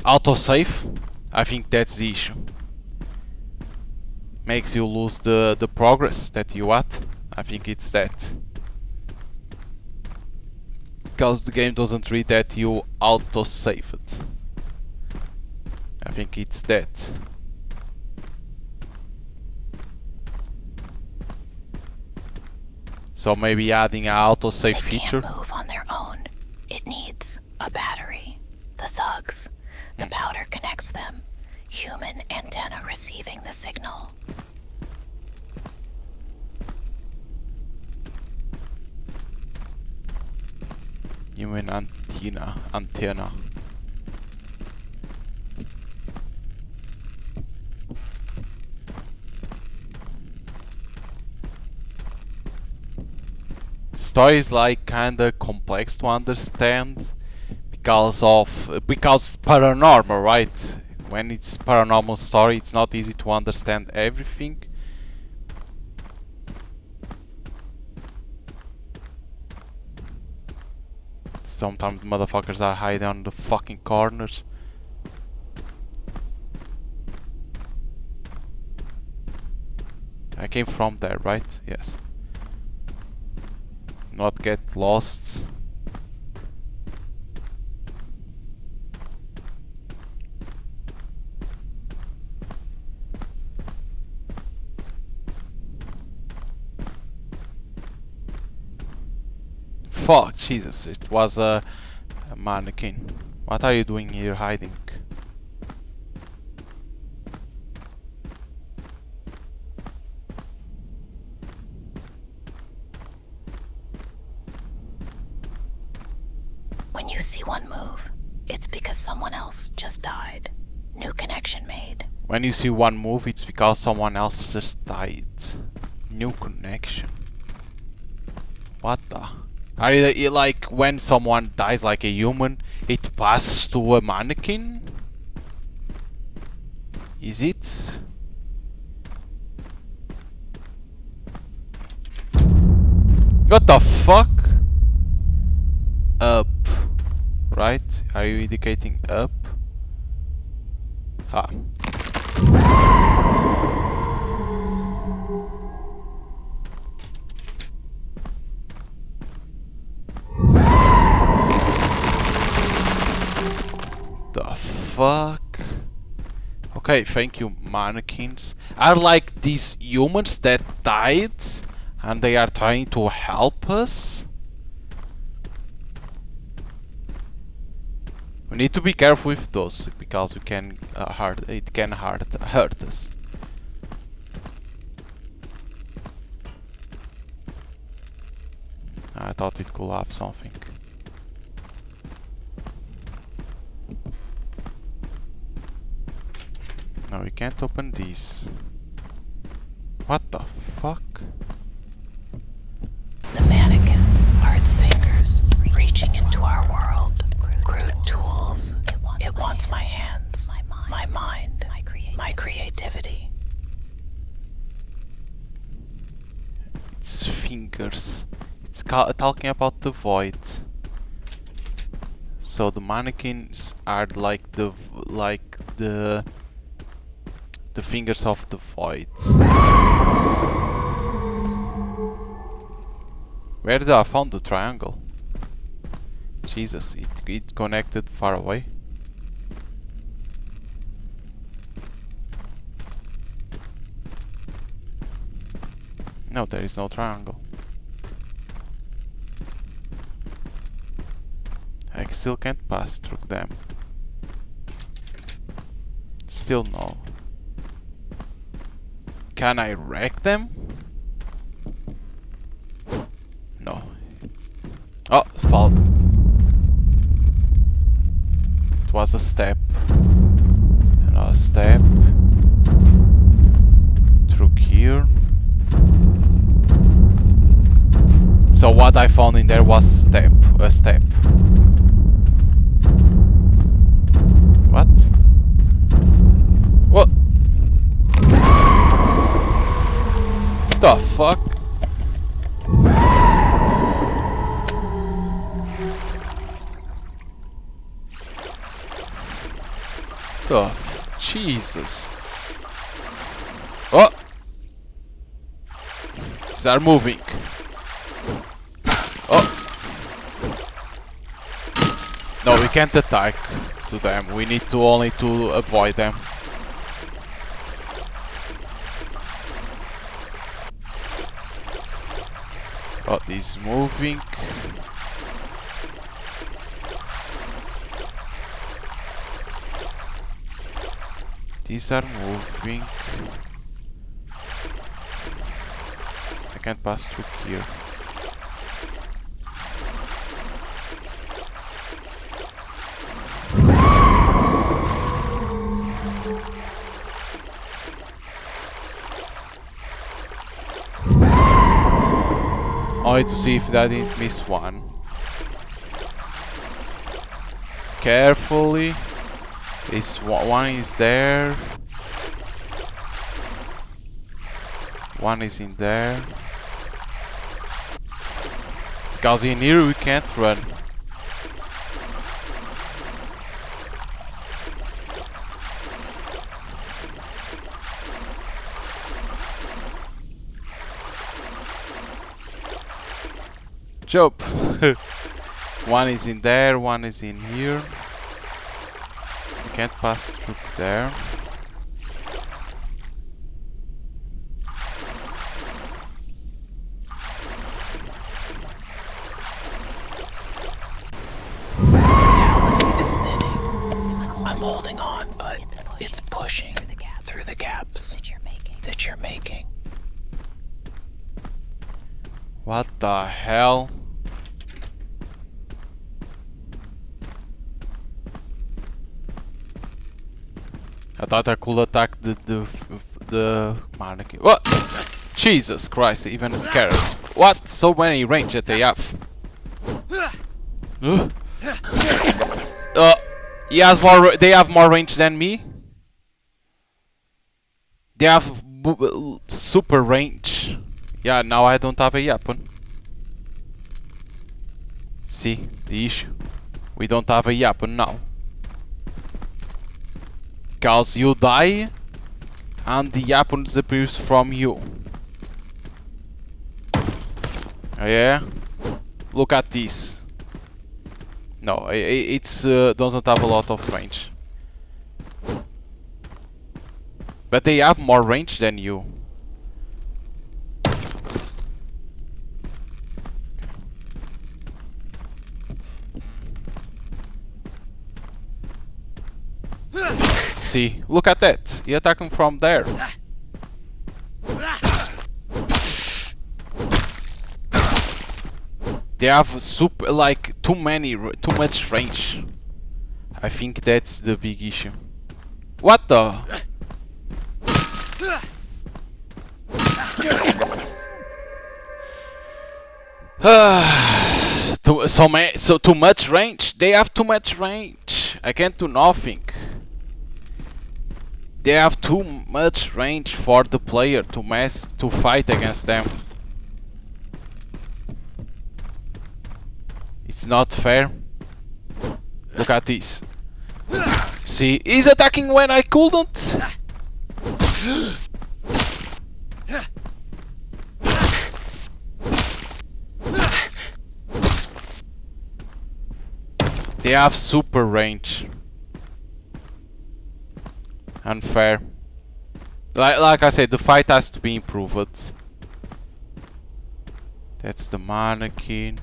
autosave. I think that's the issue. Makes you lose the progress that you had. I think it's that. Because the game doesn't read that you autosave it. I think it's that. So maybe adding an autosave feature. They can't move on their own. It needs a battery. The thugs. The powder connects them. Human antenna receiving the signal. Human antenna. Story is like kinda complex to understand because paranormal, right? When it's paranormal story, it's not easy to understand everything. Sometimes motherfuckers are hiding on the fucking corners. I came from there, right? Yes. Not get lost. Fuck, Jesus, it was a mannequin. What are you doing here hiding? When you see one move, it's because someone else just died. New connection made. When you see one move, it's because someone else just died. New connection. What the? Are you like when someone dies like a human, it passes to a mannequin? Is it? What the fuck? Up. Right? Are you indicating up? Ah. The fuck? Okay, thank you, mannequins. Are like these humans that died and they are trying to help us? We need to be careful with those because we can it can hurt us. I thought it could have something. No, we can't open these. What the fuck? The mannequins are its fingers, reaching into our world. Crude tools. It wants my hands, my mind, my creativity. Its fingers. It's talking about the void. So the mannequins are like the fingers of the void. Where did I found the triangle? Jesus, it connected far away. No, there is no triangle. I still can't pass through them. Still no. Can I wreck them? No. Oh, fall. It was a step. Another step. Through here. So what I found in there was a step. What? What? The fuck? the Jesus. Oh! Start moving. Oh! No, we can't attack to them. We need to only to avoid them. Oh, this moving. These are moving. I can't pass through here. Only to see if I didn't miss one. Carefully. One is there. One is in there. Because in here we can't run. Jump! One is in there, one is in here. We can't pass through there. It's thinning. I'm holding on, but it's pushing through the gaps that you're making. What the hell? I thought I could attack the mannequin. What? Jesus Christ! Even scared. What? So many range that they have. He has more. They have more range than me. They have super range. Yeah, now I don't have a weapon. See the issue. We don't have a weapon now. Because you die and the weapon disappears from you. Oh, yeah? Look at this. No, it's doesn't have a lot of range. But they have more range than you. See, look at that. He attacking from there. They have super like too much range. I think that's the big issue. What the? So too much range. They have too much range. I can't do nothing. They have too much range for the player to fight against them. It's not fair. Look at this. See, he's attacking when I couldn't. They have super range. Unfair. Like I said, the fight has to be improved. That's the mannequin.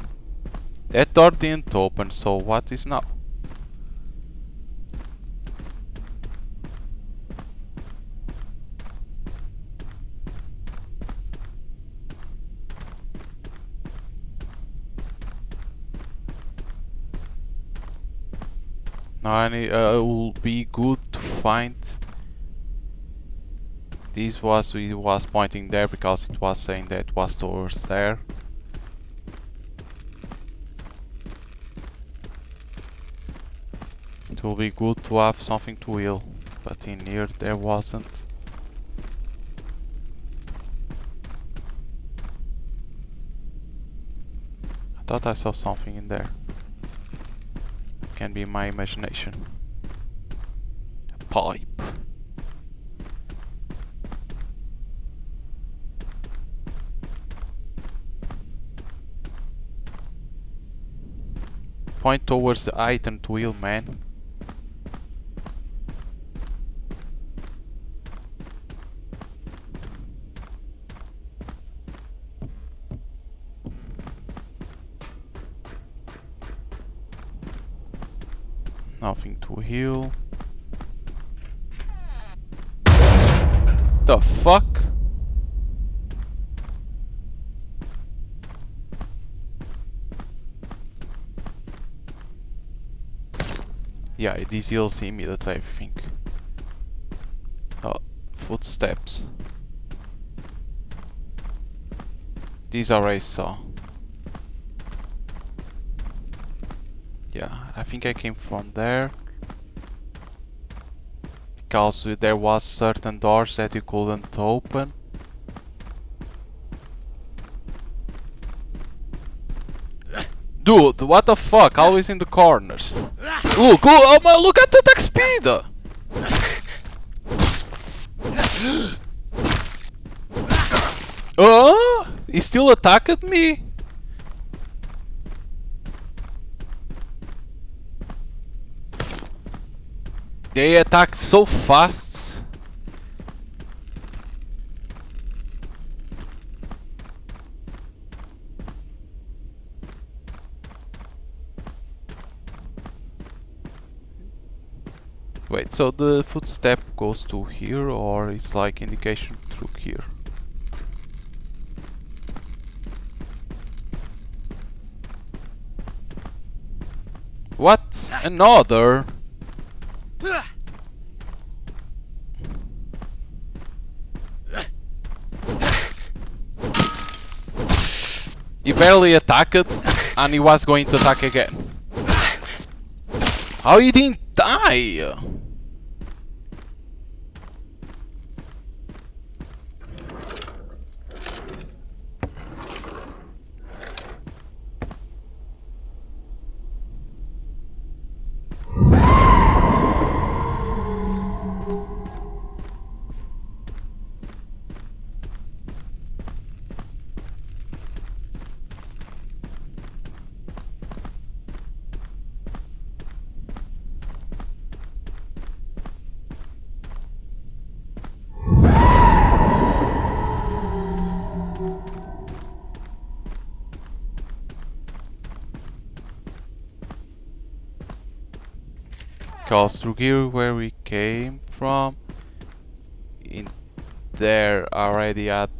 That door didn't open, so what is now? Now it will be good to find. This was pointing there because it was saying that it was towards there. It will be good to have something to heal, but in here there wasn't. I thought I saw something in there. Can be my imagination. pipe. Point towards the item wheel, man. Nothing to heal. The fuck? Yeah, this heals immediately, I think. Oh, footsteps. These already saw. Yeah, I think I came from there. Because there was certain doors that you couldn't open. Dude, what the fuck? Always in the corners. Look, oh my, look at the attack speed! Oh, he still attacked me? They attack so fast. Wait, so the footstep goes to here, or it's like indication through here? What? Another? He barely attacked and he was going to attack again. How he didn't die? Because through here where we came from, in there already at,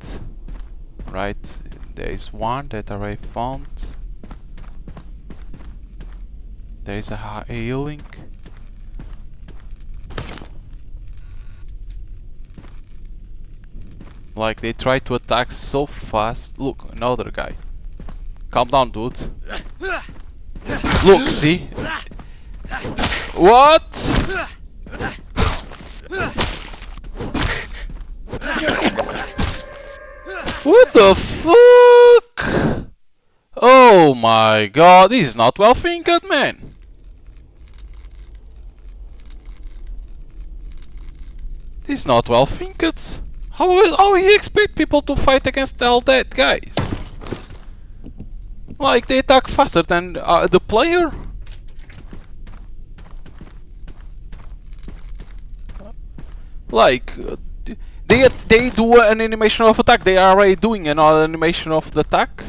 right, there is one that I already found. There is a healing. Like they try to attack so fast. Look, another guy. Calm down, dude. Look, see? What? What the fuck? Oh my god, this is not well thinking, man. This is not well thinking. How you expect people to fight against all that guys? Like they attack faster than the player? Like they do an animation of attack. They are already doing another animation of the attack.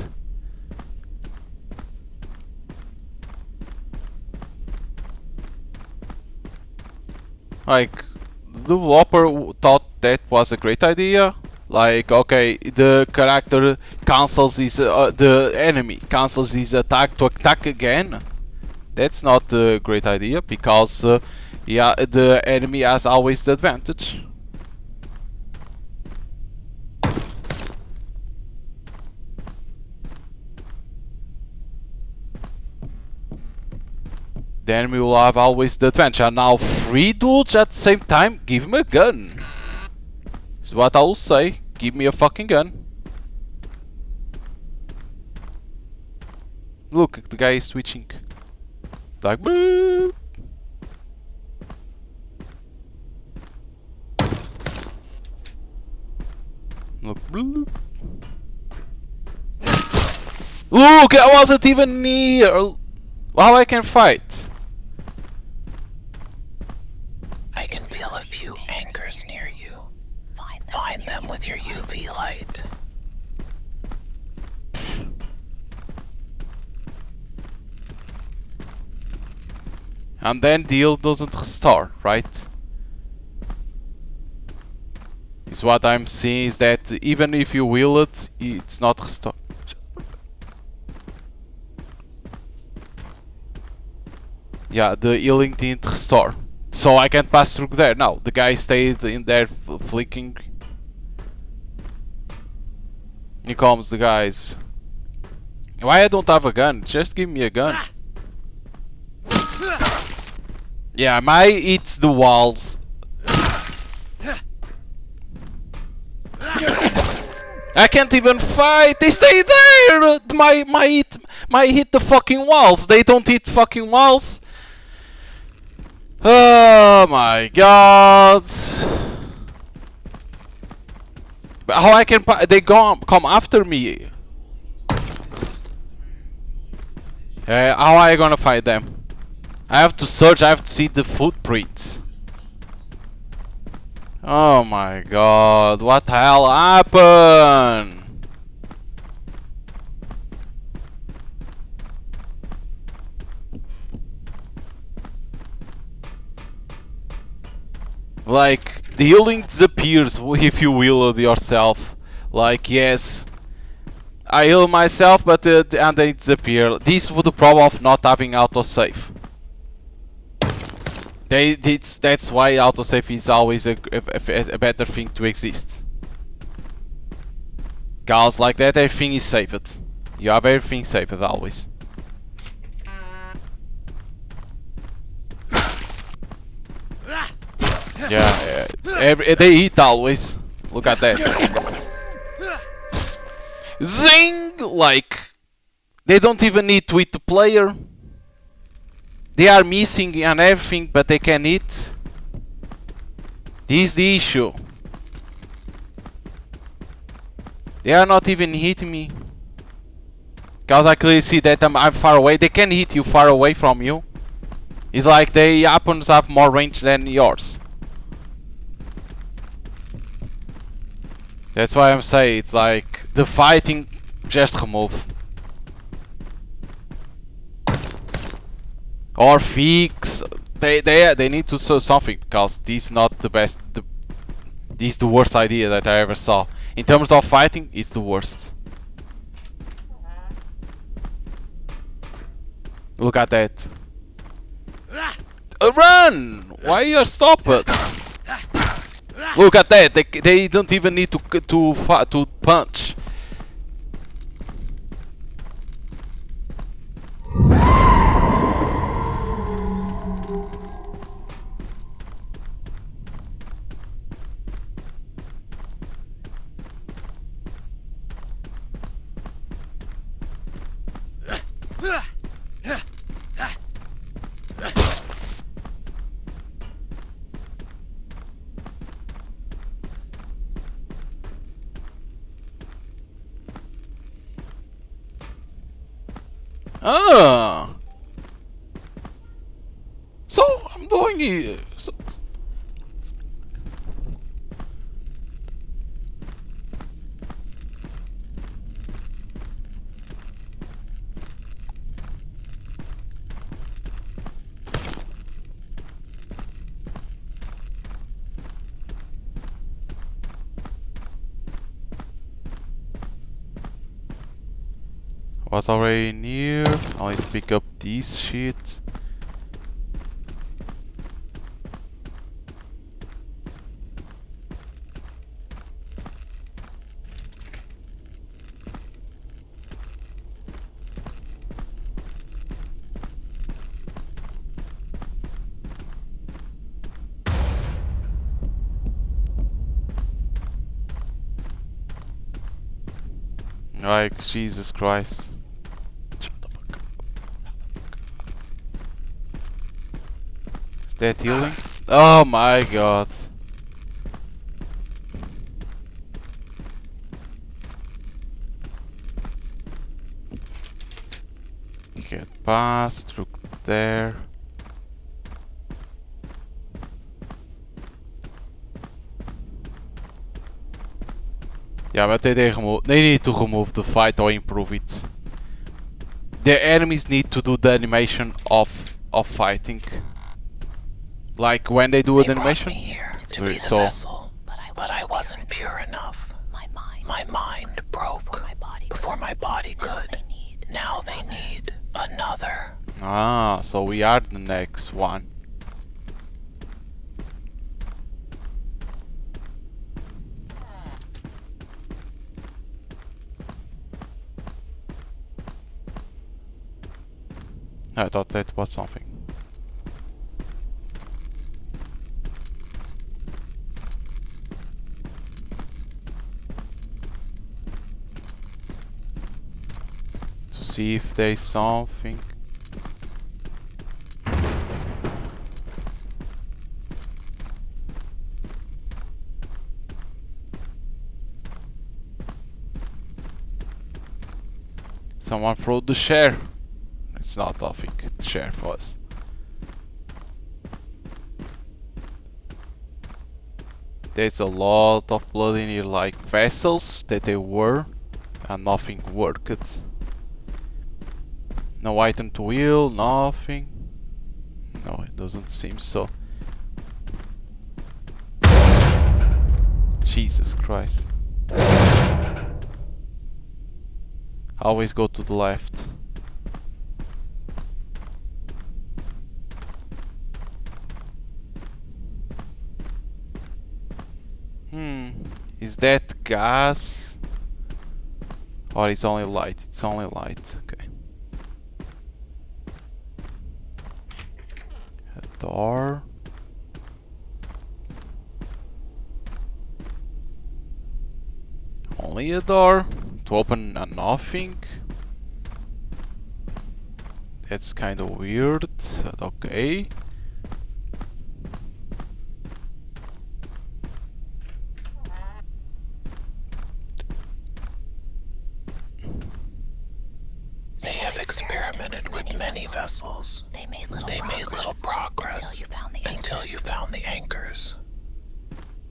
Like the developer thought that was a great idea. Like, okay, the character cancels his the enemy cancels his attack to attack again. That's not a great idea because yeah, the enemy has always the advantage. The enemy will have always the advantage. And now 3 dudes at the same time, give me a gun. Is what I will say. Give me a fucking gun. Look, the guy is switching. Like, boop. Look, I wasn't even near. Well, I can fight. I can feel a few anchors near you. Find them with your UV light. And then the heal doesn't restore, right? Is what I'm seeing is that even if you will it, it's not restored. Yeah, the healing didn't restore. So I can't pass through there. No, the guy stayed in there flicking. Here comes the guys. Why I don't have a gun? Just give me a gun. Yeah, my hits the walls. I can't even fight. They stay there. My hit the fucking walls. They don't hit fucking walls. Oh my god. But how I can they come after me? How are I gonna fight them? I have to search, I have to see the footprints. Oh my god, what the hell happened? Like, the healing disappears if you heal it yourself. Like, yes, I heal myself, but and they disappear. This was the problem of not having autosave. That's why autosave is always a better thing to exist. Cause like that, everything is saved. You have everything saved always. Yeah, they eat always. Look at that. Zing! Like, they don't even need to eat the player. They are missing and everything, but they can eat. This is the issue. They are not even hitting me. Cause I clearly see that I'm far away. They can hit you far away from you. It's like they happens have more range than yours. That's why I'm saying it's like the fighting just remove. Or fix. They need to do something because this is not the best. This is the worst idea that I ever saw. In terms of fighting, it's the worst. Look at that. Run! Why you stop it? Look at that. They don't even need to punch. Ah. So I'm doing it. So, was already near. I need to pick up these shit. Like, Jesus Christ. Shut the fuck up. Is that healing? Oh my god. Get past through there. Yeah, but they need to remove the fight or improve it. The enemies need to do the animation of fighting. Like when they do They an brought animation. me here to be the So vessel, but I wasn't pure enough. My mind broke before my body could. Now they need another. ah, so we are the next one. I thought that was something. To see if there is something. Someone throw the share. It's not nothing. The share for us. There's a lot of blood in here, like vessels that they were, and nothing worked. No item to heal, nothing. No, it doesn't seem so. Jesus Christ. Always go to the left. Is that gas? Or it's only light? It's only light, okay. A door. Only a door to open a nothing. That's kind of weird, but okay. They have experimented with many vessels. They made little progress until you found the anchors.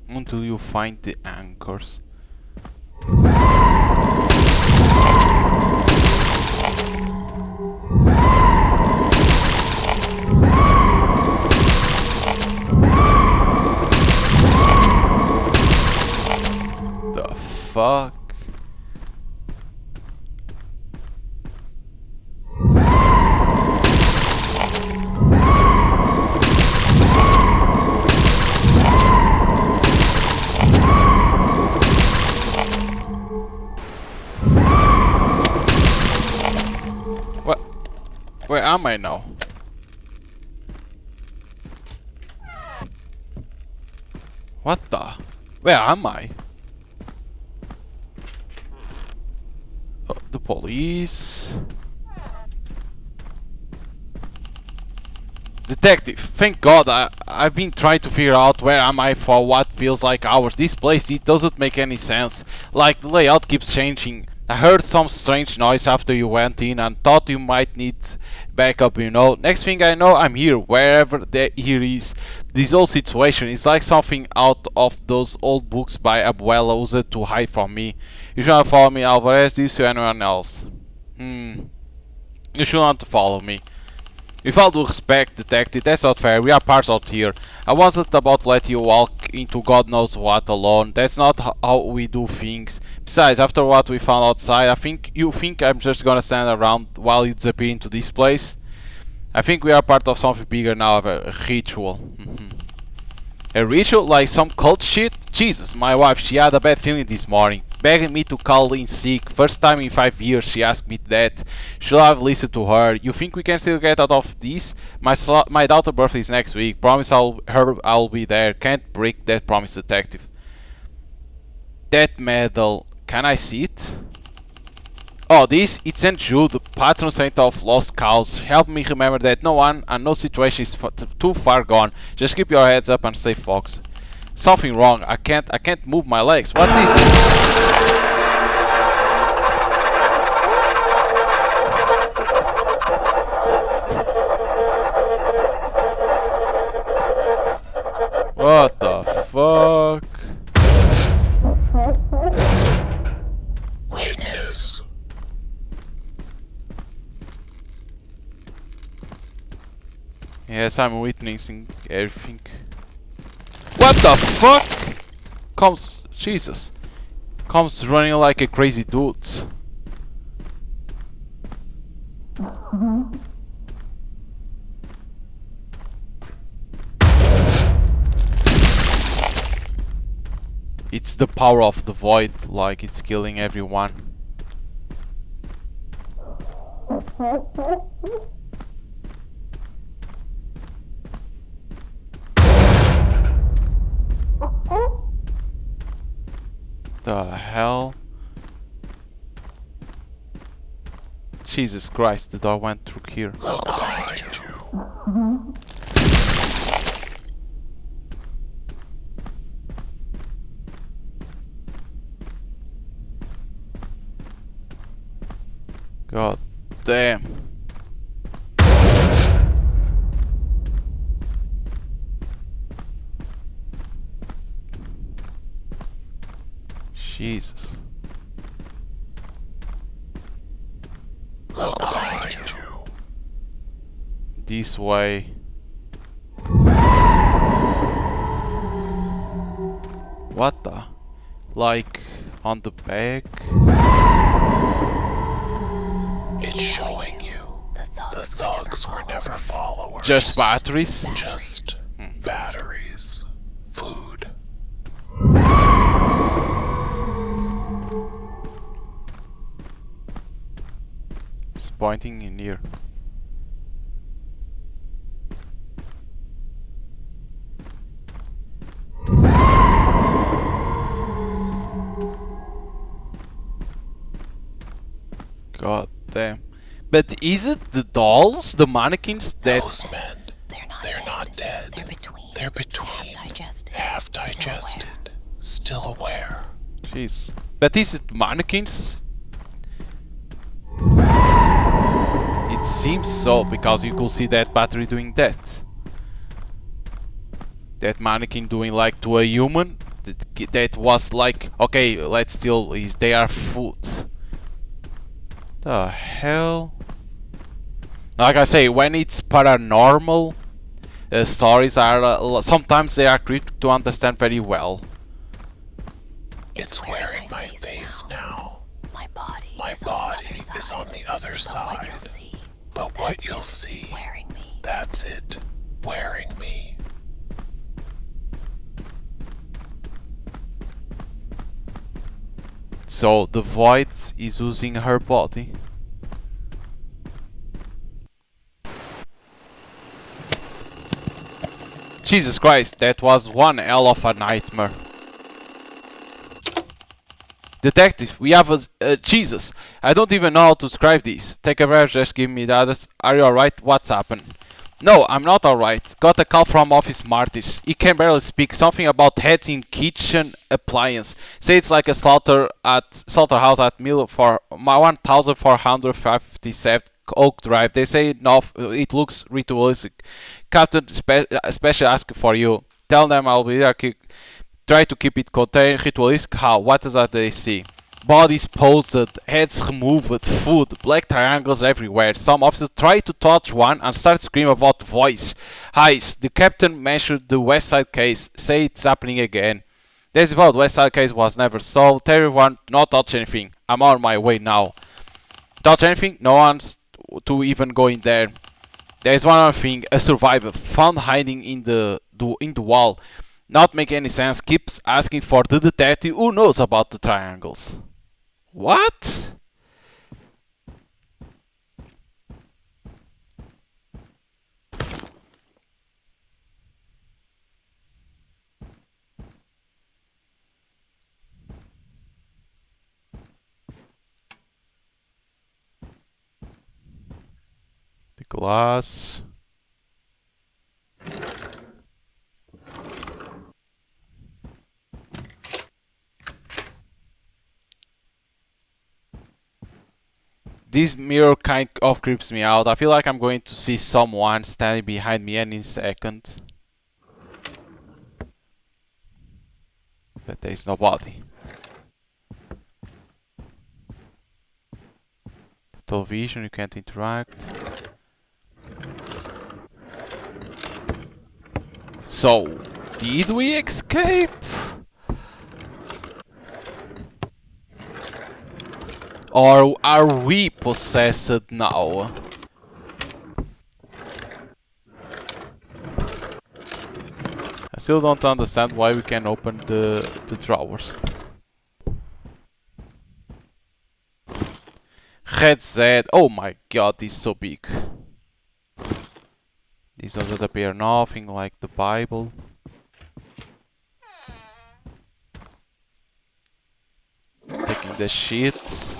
Until you find the anchors. The fuck? What? Where am I now? What the? Where am I? Oh, the police. Detective, thank God I've been trying to figure out where am I for what feels like hours. This place, it doesn't make any sense. Like the layout keeps changing. I heard some strange noise after you went in and thought you might need backup, you know. Next thing I know, I'm here, wherever here is. This whole situation is like something out of those old books by Abuela used to hide from me. You shouldn't follow me, Alvarez, this to anyone else. You shouldn't follow me. With all due respect, detective, that's not fair, we are parts out here. I wasn't about to let you walk into God knows what alone, that's not how we do things. Besides, after what we found outside, you think I'm just gonna stand around while you disappear into this place? I think we are part of something bigger now, a ritual. A ritual? Like some cult shit? Jesus, my wife, she had a bad feeling this morning. Begging me to call in sick. First time in 5 years she asked me that. Should I have listened to her? You think we can still get out of this? My daughter's birthday is next week. Promise I'll be there. Can't break that promise, detective. That medal. Can I see it? Oh, this? It's St. Jude, the patron saint of lost cows. Help me remember that no one and no situation is too far gone. Just keep your heads up and stay focused. Something wrong. I can't move my legs. What is this? What the fuck? Witness. Yes, I'm witnessing everything. What the fuck? Comes, Jesus. Comes running like a crazy dude. It's the power of the void, like it's killing everyone. The hell? Jesus Christ, the door went through here. Look behind you. God damn. Jesus. Look behind you. This way. What the? Like on the back? It's showing you. The thugs were never followers. Just batteries? Just batteries. Food. It's pointing in here. God damn. But is it the dolls, the mannequins that... Those men. They're not dead. They're between. Half digested. Still aware. Jeez. But is it mannequins? It seems so, because you could see that battery doing that. That mannequin doing like to a human. That was like, okay, let's steal these, they are food. The hell? Like I say, when it's paranormal, stories are sometimes they are cryptic to understand very well. It's wearing my face now. My body is on the other side. But what you'll see, that's it. Wearing me. So the void is using her body. Jesus Christ, that was one hell of a nightmare. Detective, we have a Jesus. I don't even know how to describe this. Take a breath, just give me the others. Are you alright? What's happened? No, I'm not alright. Got a call from Office Martis. He can barely speak. Something about heads in kitchen appliance. Say it's like a slaughterhouse at mill for 1457 Oak Drive. They say no, it looks ritualistic. Captain especially asking for you. Tell them I'll be there. Try to keep it contained. Ritualistic how? What is that they see? Bodies posted, heads removed, food, black triangles everywhere. Some officers try to touch one and start screaming about voice. Eyes. The captain mentioned the West Side case. Say it's happening again. This about West Side case was never solved. Tell everyone not touch anything. I'm on my way now. Touch anything? No one's to even go in there. There's one other thing. A survivor found hiding in the wall. Not make any sense. Keeps asking for the detective who knows about the triangles. What? The glass. This mirror kind of creeps me out. I feel like I'm going to see someone standing behind me any second. But there is nobody. Television, you can't interact. So, did we escape? Or are we possessed now? I still don't understand why we can open the drawers. Red Z. Oh my god, this is so big. These doesn't appear nothing like the Bible. Taking the sheets.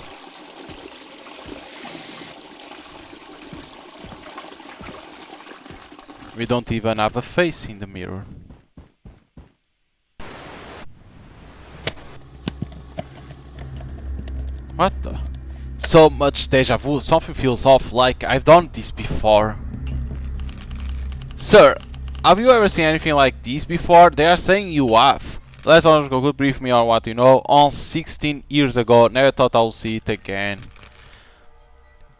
We don't even have a face in the mirror. What the? So much deja vu, something feels off, like I've done this before. Sir, have you ever seen anything like this before? They are saying you have. Let's go brief me on what you know. On 16 years ago, never thought I'll see it again.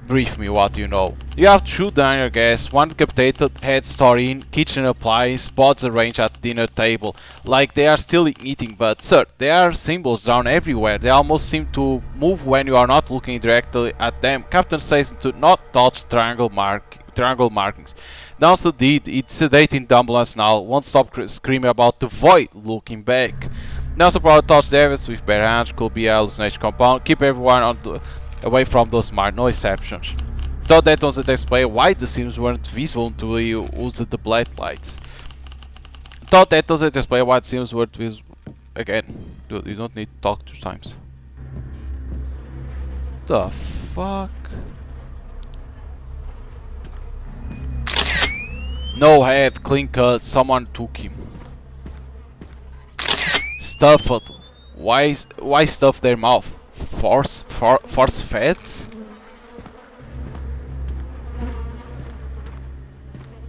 Brief me what you know. You have two diner guests, one decapitated head story in, kitchen appliance, pots arranged at dinner table, like they are still eating, but sir, there are symbols drawn everywhere. They almost seem to move when you are not looking directly at them. Captain says to not touch triangle markings. Downs did, it's sedating the ambulance now, won't stop screaming about the void looking back. Nelson probably touched the evidence with bare hands, could be a hallucination compound, keep everyone on the away from those marks, no exceptions. Thought that was the explain why the scenes weren't visible until you used the black lights. Thought that was the explain why the scenes weren't visible. Again, dude, you don't need to talk 2 times. The fuck? No head, clean cut, someone took him. Stuffed. Why stuff their mouth? Force fed?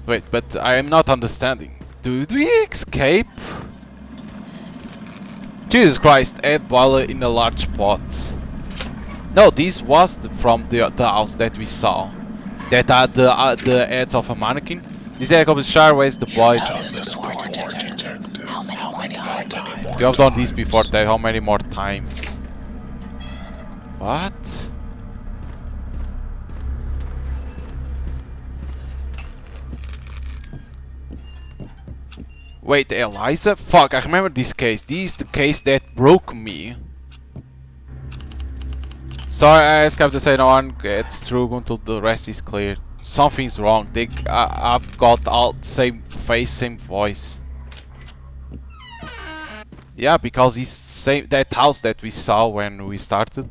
Wait, but I am not understanding. Did we escape? Jesus Christ, egg boiler in a large pot. No, this was from the house that we saw. That had the heads of a mannequin. This egg of the Sharways, the boy. How many more times? You have done this before, Ted. How many more times? What? Wait, Eliza? Fuck, I remember this case. This is the case that broke me. Sorry, I escaped to say no one gets through until the rest is clear. Something's wrong. I've got all the same face, same voice. Yeah, because it's same that house that we saw when we started.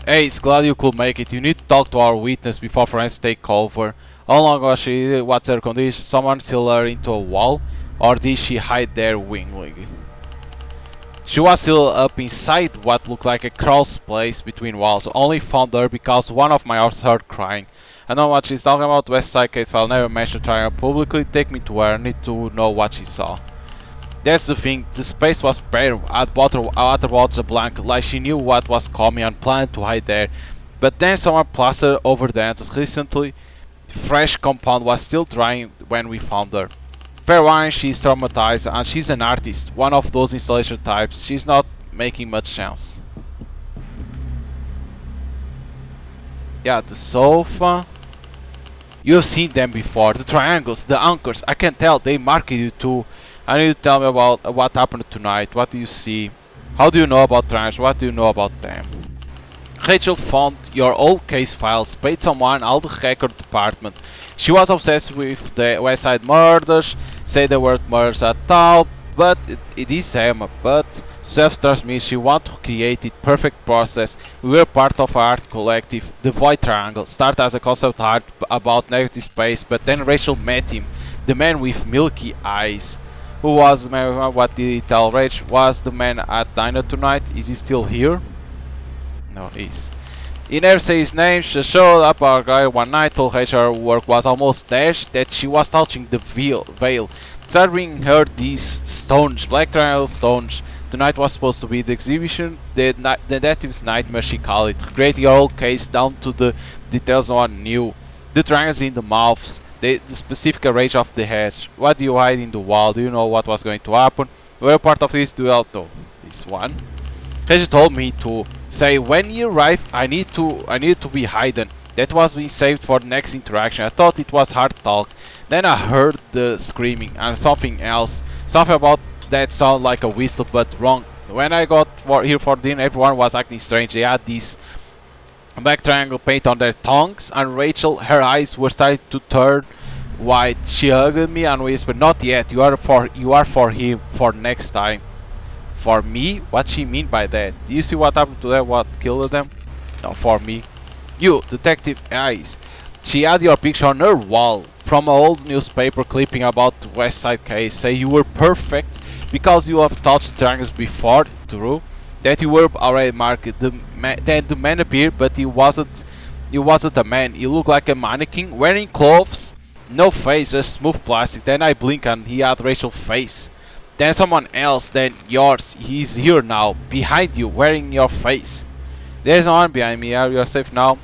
Hey, it's glad you could make it. You need to talk to our witness before friends take over. How long was she? What's her condition? Someone seal her into a wall? Or did she hide there willingly? She was still up inside what looked like a crawl space between walls. Only found her because one of my horses heard crying. I know what she's talking about. West Side case file never mentioned trying her publicly. Take me to her. I need to know what she saw. That's the thing, the space was bare, at water was a blank, like she knew what was coming and planned to hide there. But then someone plastered over the entrance. Recently, fresh compound was still drying when we found her. Fair warning, she's traumatized and she's an artist, one of those installation types. She's not making much sense. Yeah, the sofa. You've seen them before, the triangles, the anchors, I can tell, they marked you too. I need you to tell me about what happened tonight. What do you see? How do you know about triangles? What do you know about them? Rachel found your old case files, paid someone all the record department. She was obsessed with the West Side murders, said there weren't murders at all, but it is Emma. But self-trust me, she wanted to create it perfect process. We were part of our art collective, the Void Triangle. Started as a concept art about negative space, but then Rachel met him, the man with milky eyes. Who was the man? What did he tell Rach? Was the man at dinner tonight? Is he still here? No, he is. He never said his name. She showed up our guy one night, told her work was almost there, that she was touching the veil. Started bringing her these stones, black triangle stones. Tonight was supposed to be the exhibition, the detective's nightmare she called it, creating a whole case down to the details no one knew. The triangles in the mouths, the specific range of the heads. What do you hide in the wall? Do you know what was going to happen? We were part of this duel though. This one. Reggie told me to say when you arrive I need to be hidden. That was being saved for the next interaction. I thought it was hard talk. Then I heard the screaming and something else. Something about that sound like a whistle but wrong. When I got here for dinner everyone was acting strange. They had this black triangle paint on their tongues and Rachel, her eyes were starting to turn white. She hugged me and whispered, "Not yet, you are for him, for next time." For me? What she mean by that? Do you see what happened to them, what killed them? No, for me. You, Detective Eyes. She had your picture on her wall from an old newspaper clipping about the West Side case. Say you were perfect because you have touched the triangles before, true? That you were already marked. Then the man appeared, but he wasn't a man. He looked like a mannequin wearing clothes, no face, just smooth plastic. Then I blinked and he had Rachel's face. Then someone else, then yours. He's here now, behind you, wearing your face. There's no one behind me. Are you safe now?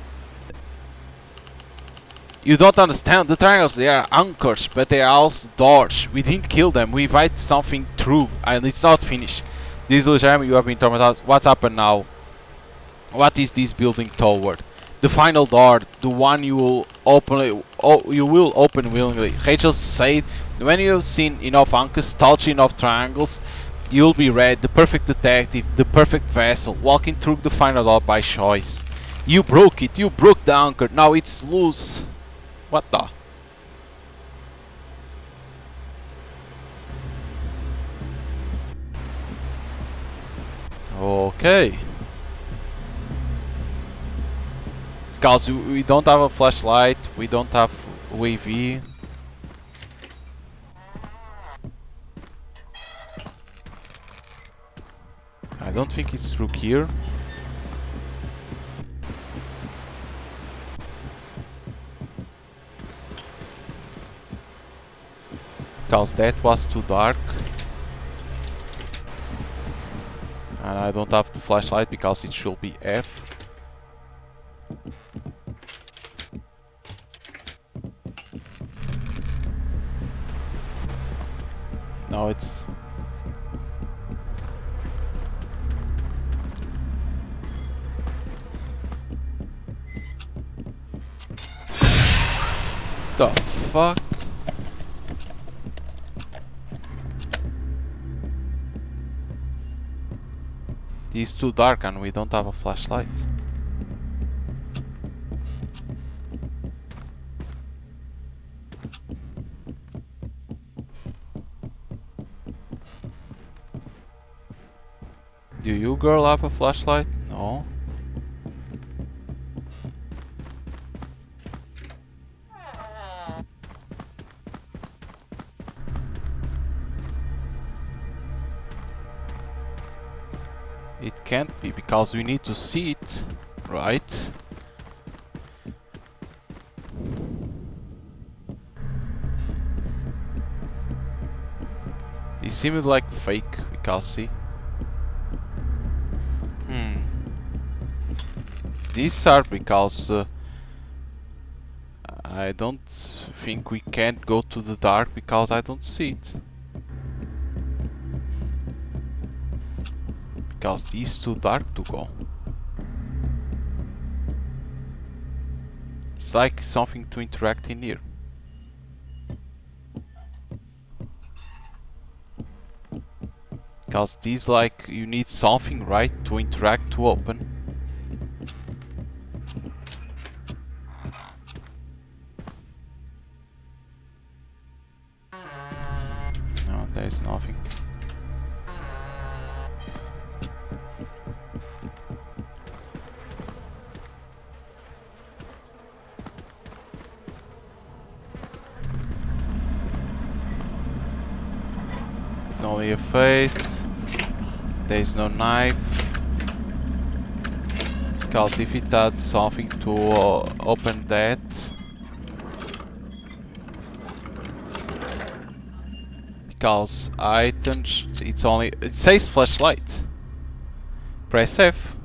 You don't understand. The triangles, they are anchors, but they are also doors. We didn't kill them. We invited something through, and it's not finished. This is you have been tormented. What's happened now? What is this building toward? The final door, the one you will open. You will open willingly. Rachel said, when you have seen enough anchors, touched enough triangles, you'll be ready. The perfect detective, the perfect vessel, walking through the final door by choice. You broke it. You broke the anchor. Now it's loose. What the? Okay. Because we don't have a flashlight, we don't have UAV. I don't think it's through here. Because that was too dark. And I don't have the flashlight because it should be F. No, it's... The fuck? It's too dark and we don't have a flashlight. Do you girl have a flashlight? No. It can't be because we need to see it, right? It seems like fake, we can't see. These are because I don't think we can't go to the dark because I don't see it. Because these too dark to go. It's like something to interact in here. Because these like you need something right to interact to open. No, there's nothing. It's only a face. There's no knife. Because if it had something to open that... Because items, it's only... It says flashlight. Press F.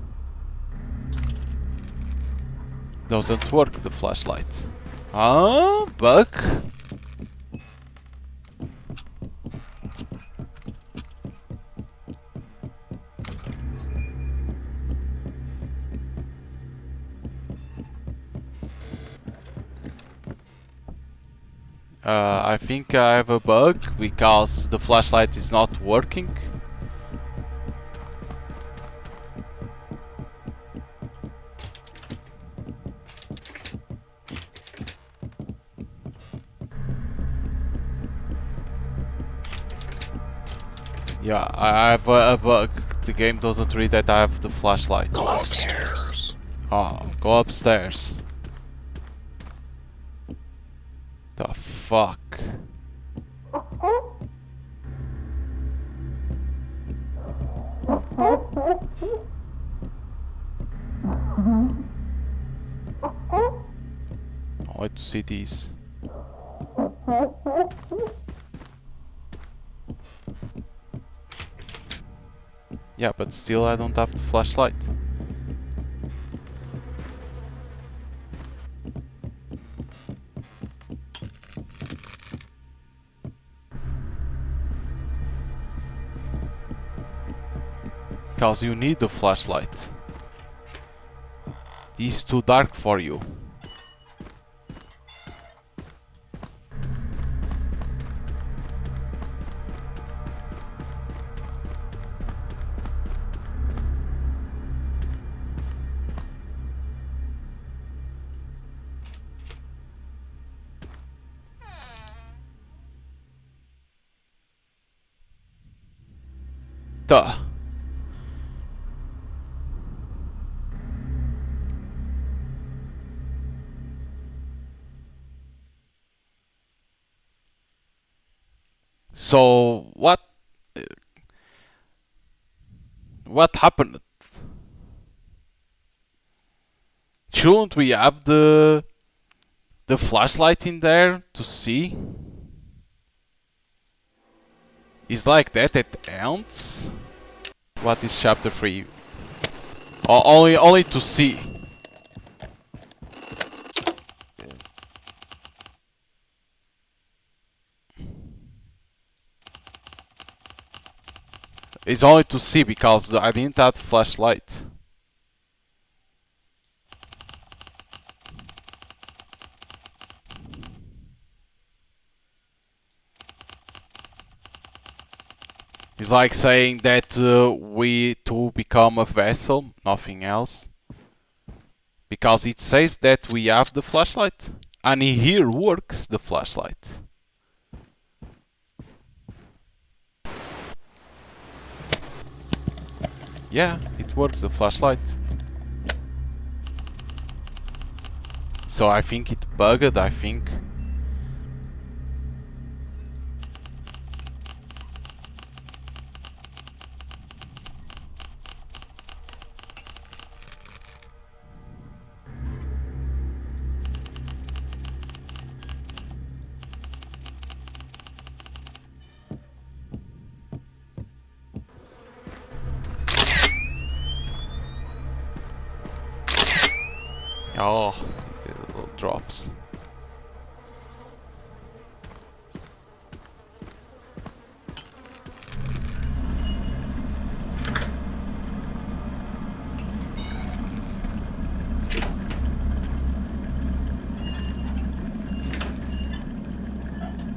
Doesn't work, the flashlight. Ah, bug? I think I have a bug because the flashlight is not working. Yeah, I have a bug. The game doesn't read that I have the flashlight. Go upstairs. Oh, go upstairs. The fuck? I like to see these. Yeah, but still I don't have the flashlight. Because you need the flashlight. This is too dark for you. Duh. So what happened? Shouldn't we have the flashlight in there to see? Is like that it ends? What is chapter 3? Only to see. It's only to see because I didn't have flashlight. It's like saying that we to become a vessel, nothing else. Because it says that we have the flashlight. And here works the flashlight. Yeah, it works, the flashlight. So I think it bugged, I think. Oh, the little drops.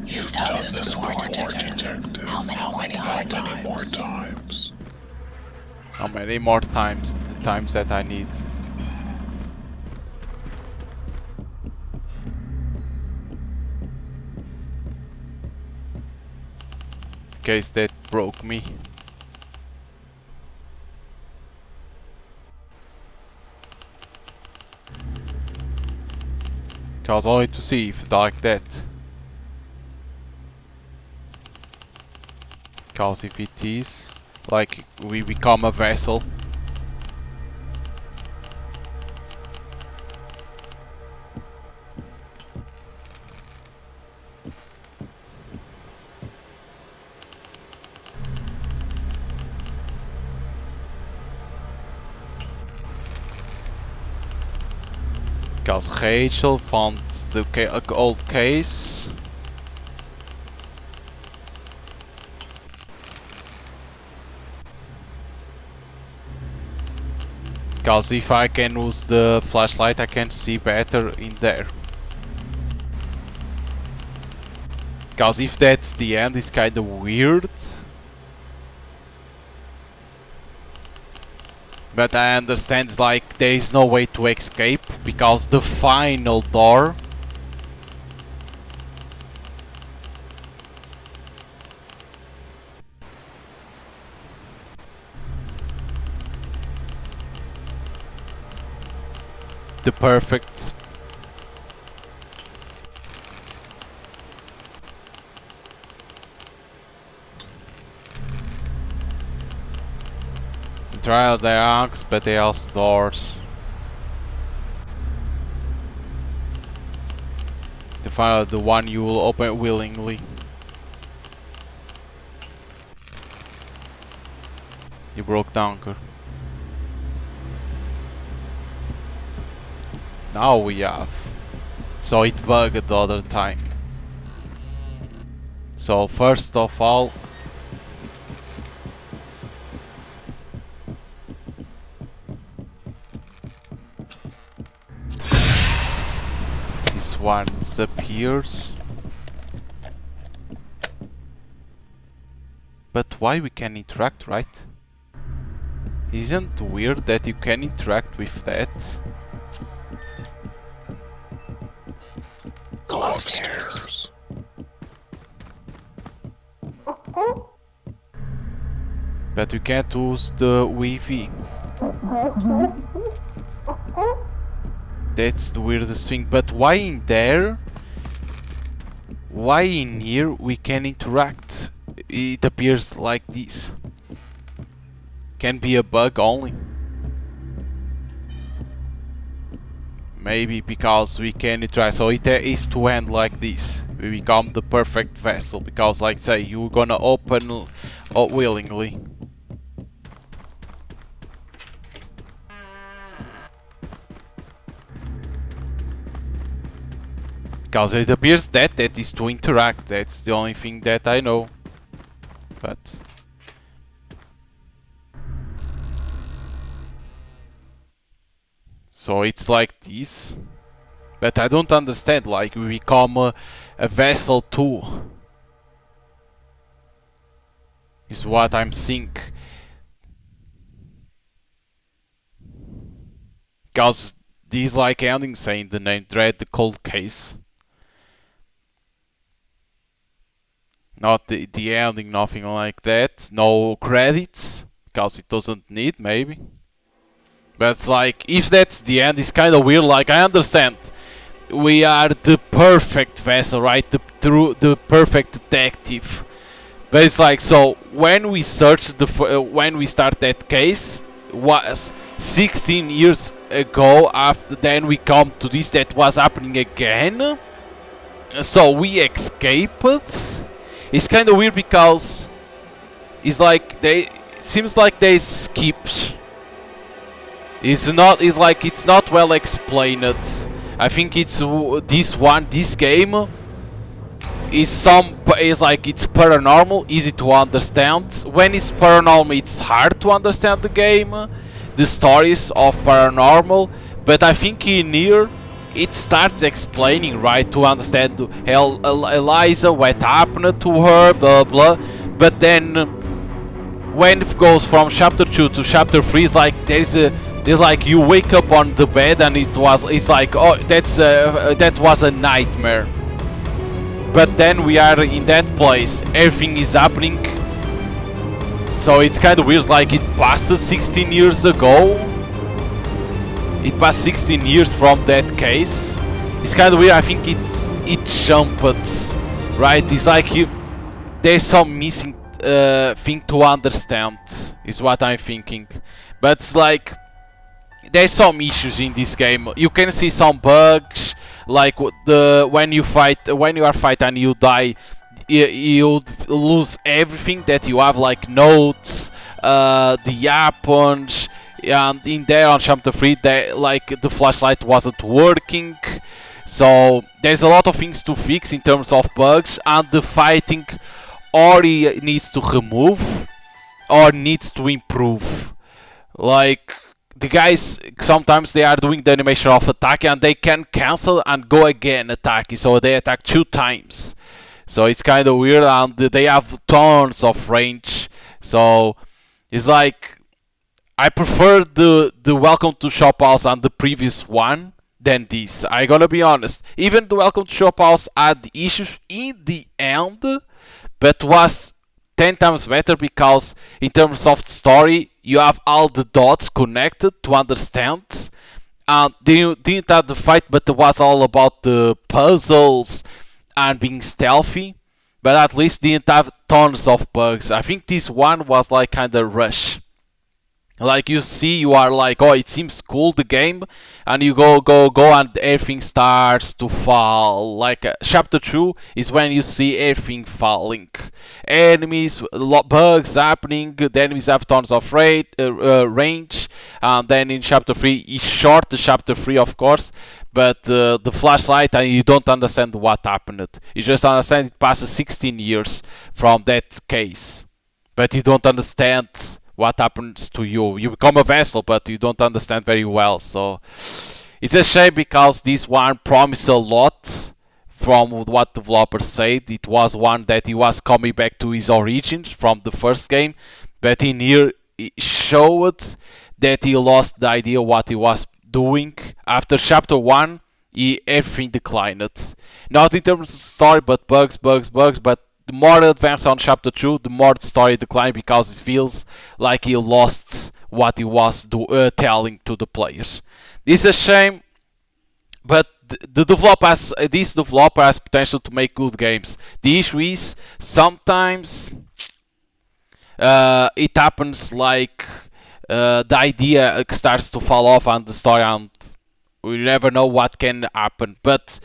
You've done this before, Detective. How many more times? How many more times? The times that I need. The case that broke me. Cause only to see if like that. Cause if it is, like we become a vessel. Because Rachel found the old case. Because if I can use the flashlight, I can see better in there. Because if that's the end, it's kind of weird. But I understand, like, there is no way to escape, because the final door the perfect trial their arcs, but they also doors. The final, the one you will open willingly. You broke the anchor. Now we have. So it bugged the other time. So first of all, this one appears. But why we can interact, right? Isn't it weird that you can interact with that? Go upstairs. But you can't use the Wi-Fi. That's the weirdest thing. But why in there? Why in here we can interact? It appears like this. Can be a bug only. Maybe because we can try. So it is to end like this. We become the perfect vessel. Because, like say, you're gonna open willingly. Because it appears that is to interact. That's the only thing that I know. But so it's like this. But I don't understand, like we become a vessel too. Is what I'm think. Because these like ending saying the name Dread the Cold Case. Not the ending, nothing like that. No credits, because it doesn't need, maybe. But it's like, if that's the end, it's kind of weird. Like, I understand. We are the perfect vessel, right? The perfect detective. But it's like, so when we search when we start that case, was 16 years ago. After then we come to this that was happening again. So we escaped. It's kind of weird because it's like it seems like they skipped. It's not well explained. I think it's this game is like it's paranormal, easy to understand. When it's paranormal, it's hard to understand the game, the stories of paranormal. But I think in here it starts explaining, right, to understand Eliza, what happened to her, blah blah. But then when it goes from chapter 2 to chapter 3, it's like there's like you wake up on the bed and it's like, oh, that was a nightmare. But then we are in that place, everything is happening. So it's kind of weird, like it passed 16 years ago. It passed 16 years from that case. It's kind of weird. I think it jumped, right? It's like there's some missing thing to understand, is what I'm thinking. But it's like there's some issues in this game. You can see some bugs, like when you are fighting and you die, you lose everything that you have, like notes, the weapons. and in there on chapter 3 like the flashlight wasn't working. So there's a lot of things to fix in terms of bugs, and the fighting or he needs to remove or needs to improve. Like the guys sometimes they are doing the animation of attacking and they can cancel and go again attacking, so they attack 2 times. So it's kind of weird, and they have tons of range. So it's like I prefer the Welcome to Shop House and the previous one than this. I gotta be honest. Even the Welcome to Shop House had issues in the end, but was 10 times better because in terms of story you have all the dots connected to understand. They didn't have the fight, but it was all about the puzzles and being stealthy. But at least didn't have tons of bugs. I think this one was like kinda rush. Like you see, you are like, oh, it seems cool, the game, and you go and everything starts to fall. Like chapter 2 is when you see everything falling. Enemies, bugs happening, the enemies have tons of range, and then in chapter 3, it's short, the chapter 3 of course, but the flashlight, and you don't understand what happened. You just understand it passes 16 years from that case, but you don't understand what happens to you. You become a vessel, but you don't understand very well. So it's a shame because this one promised a lot from what developers said. It was one that he was coming back to his origins from the first game, but in here it showed that he lost the idea what he was doing. After chapter 1, everything declined. Not in terms of story, but bugs, but the more advanced on chapter 2, the more the story declined because it feels like he lost what he was telling to the players. It's a shame, but this developer has potential to make good games. The issue is sometimes it happens like the idea starts to fall off on the story, and we never know what can happen. But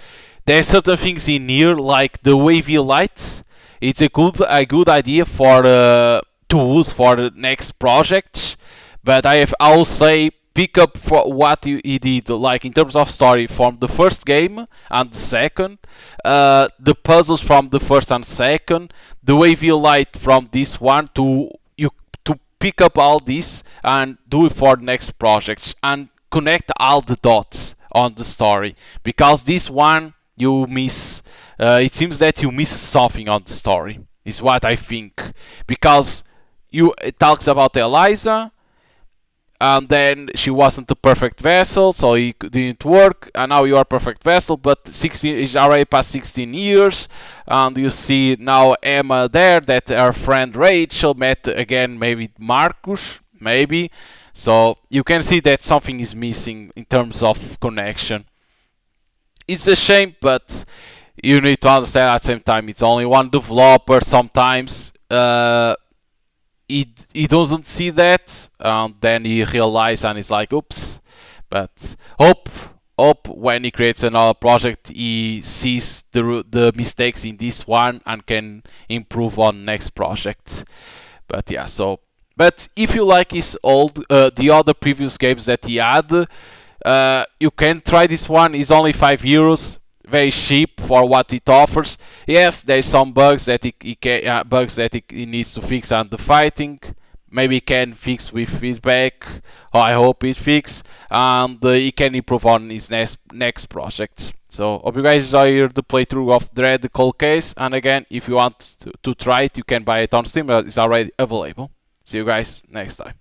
there's certain things in here like the wavy lights. It's a good idea for to use for the next project, but I will say pick up for what he did, like in terms of story from the first game and the second, the puzzles from the first and second, the wavy light from this one to pick up all this and do it for the next projects and connect all the dots on the story, because this one you miss. It seems that you miss something on the story, is what I think, because it talks about Eliza, and then she wasn't a perfect vessel, so it didn't work, and now you are a perfect vessel, but 16 is already past 16 years, and you see now Emma there, that her friend Rachel met again, maybe Marcus, maybe, so you can see that something is missing in terms of connection. It's a shame, but you need to understand at the same time it's only one developer. Sometimes he doesn't see that, and then he realizes and he's like, oops. But hope when he creates another project he sees the mistakes in this one and can improve on next project. But yeah, so but if you like his the other previous games that he had, you can try this one. It's only €5, very cheap for what it offers. Yes, there's some bugs that he needs to fix, and the fighting maybe he can fix with feedback. I hope it fix, and he can improve on his next project. So hope you guys enjoy the playthrough of Dread the Cold Case, and again, if you want to try it, you can buy it on Steam. It's already available. See you guys next time.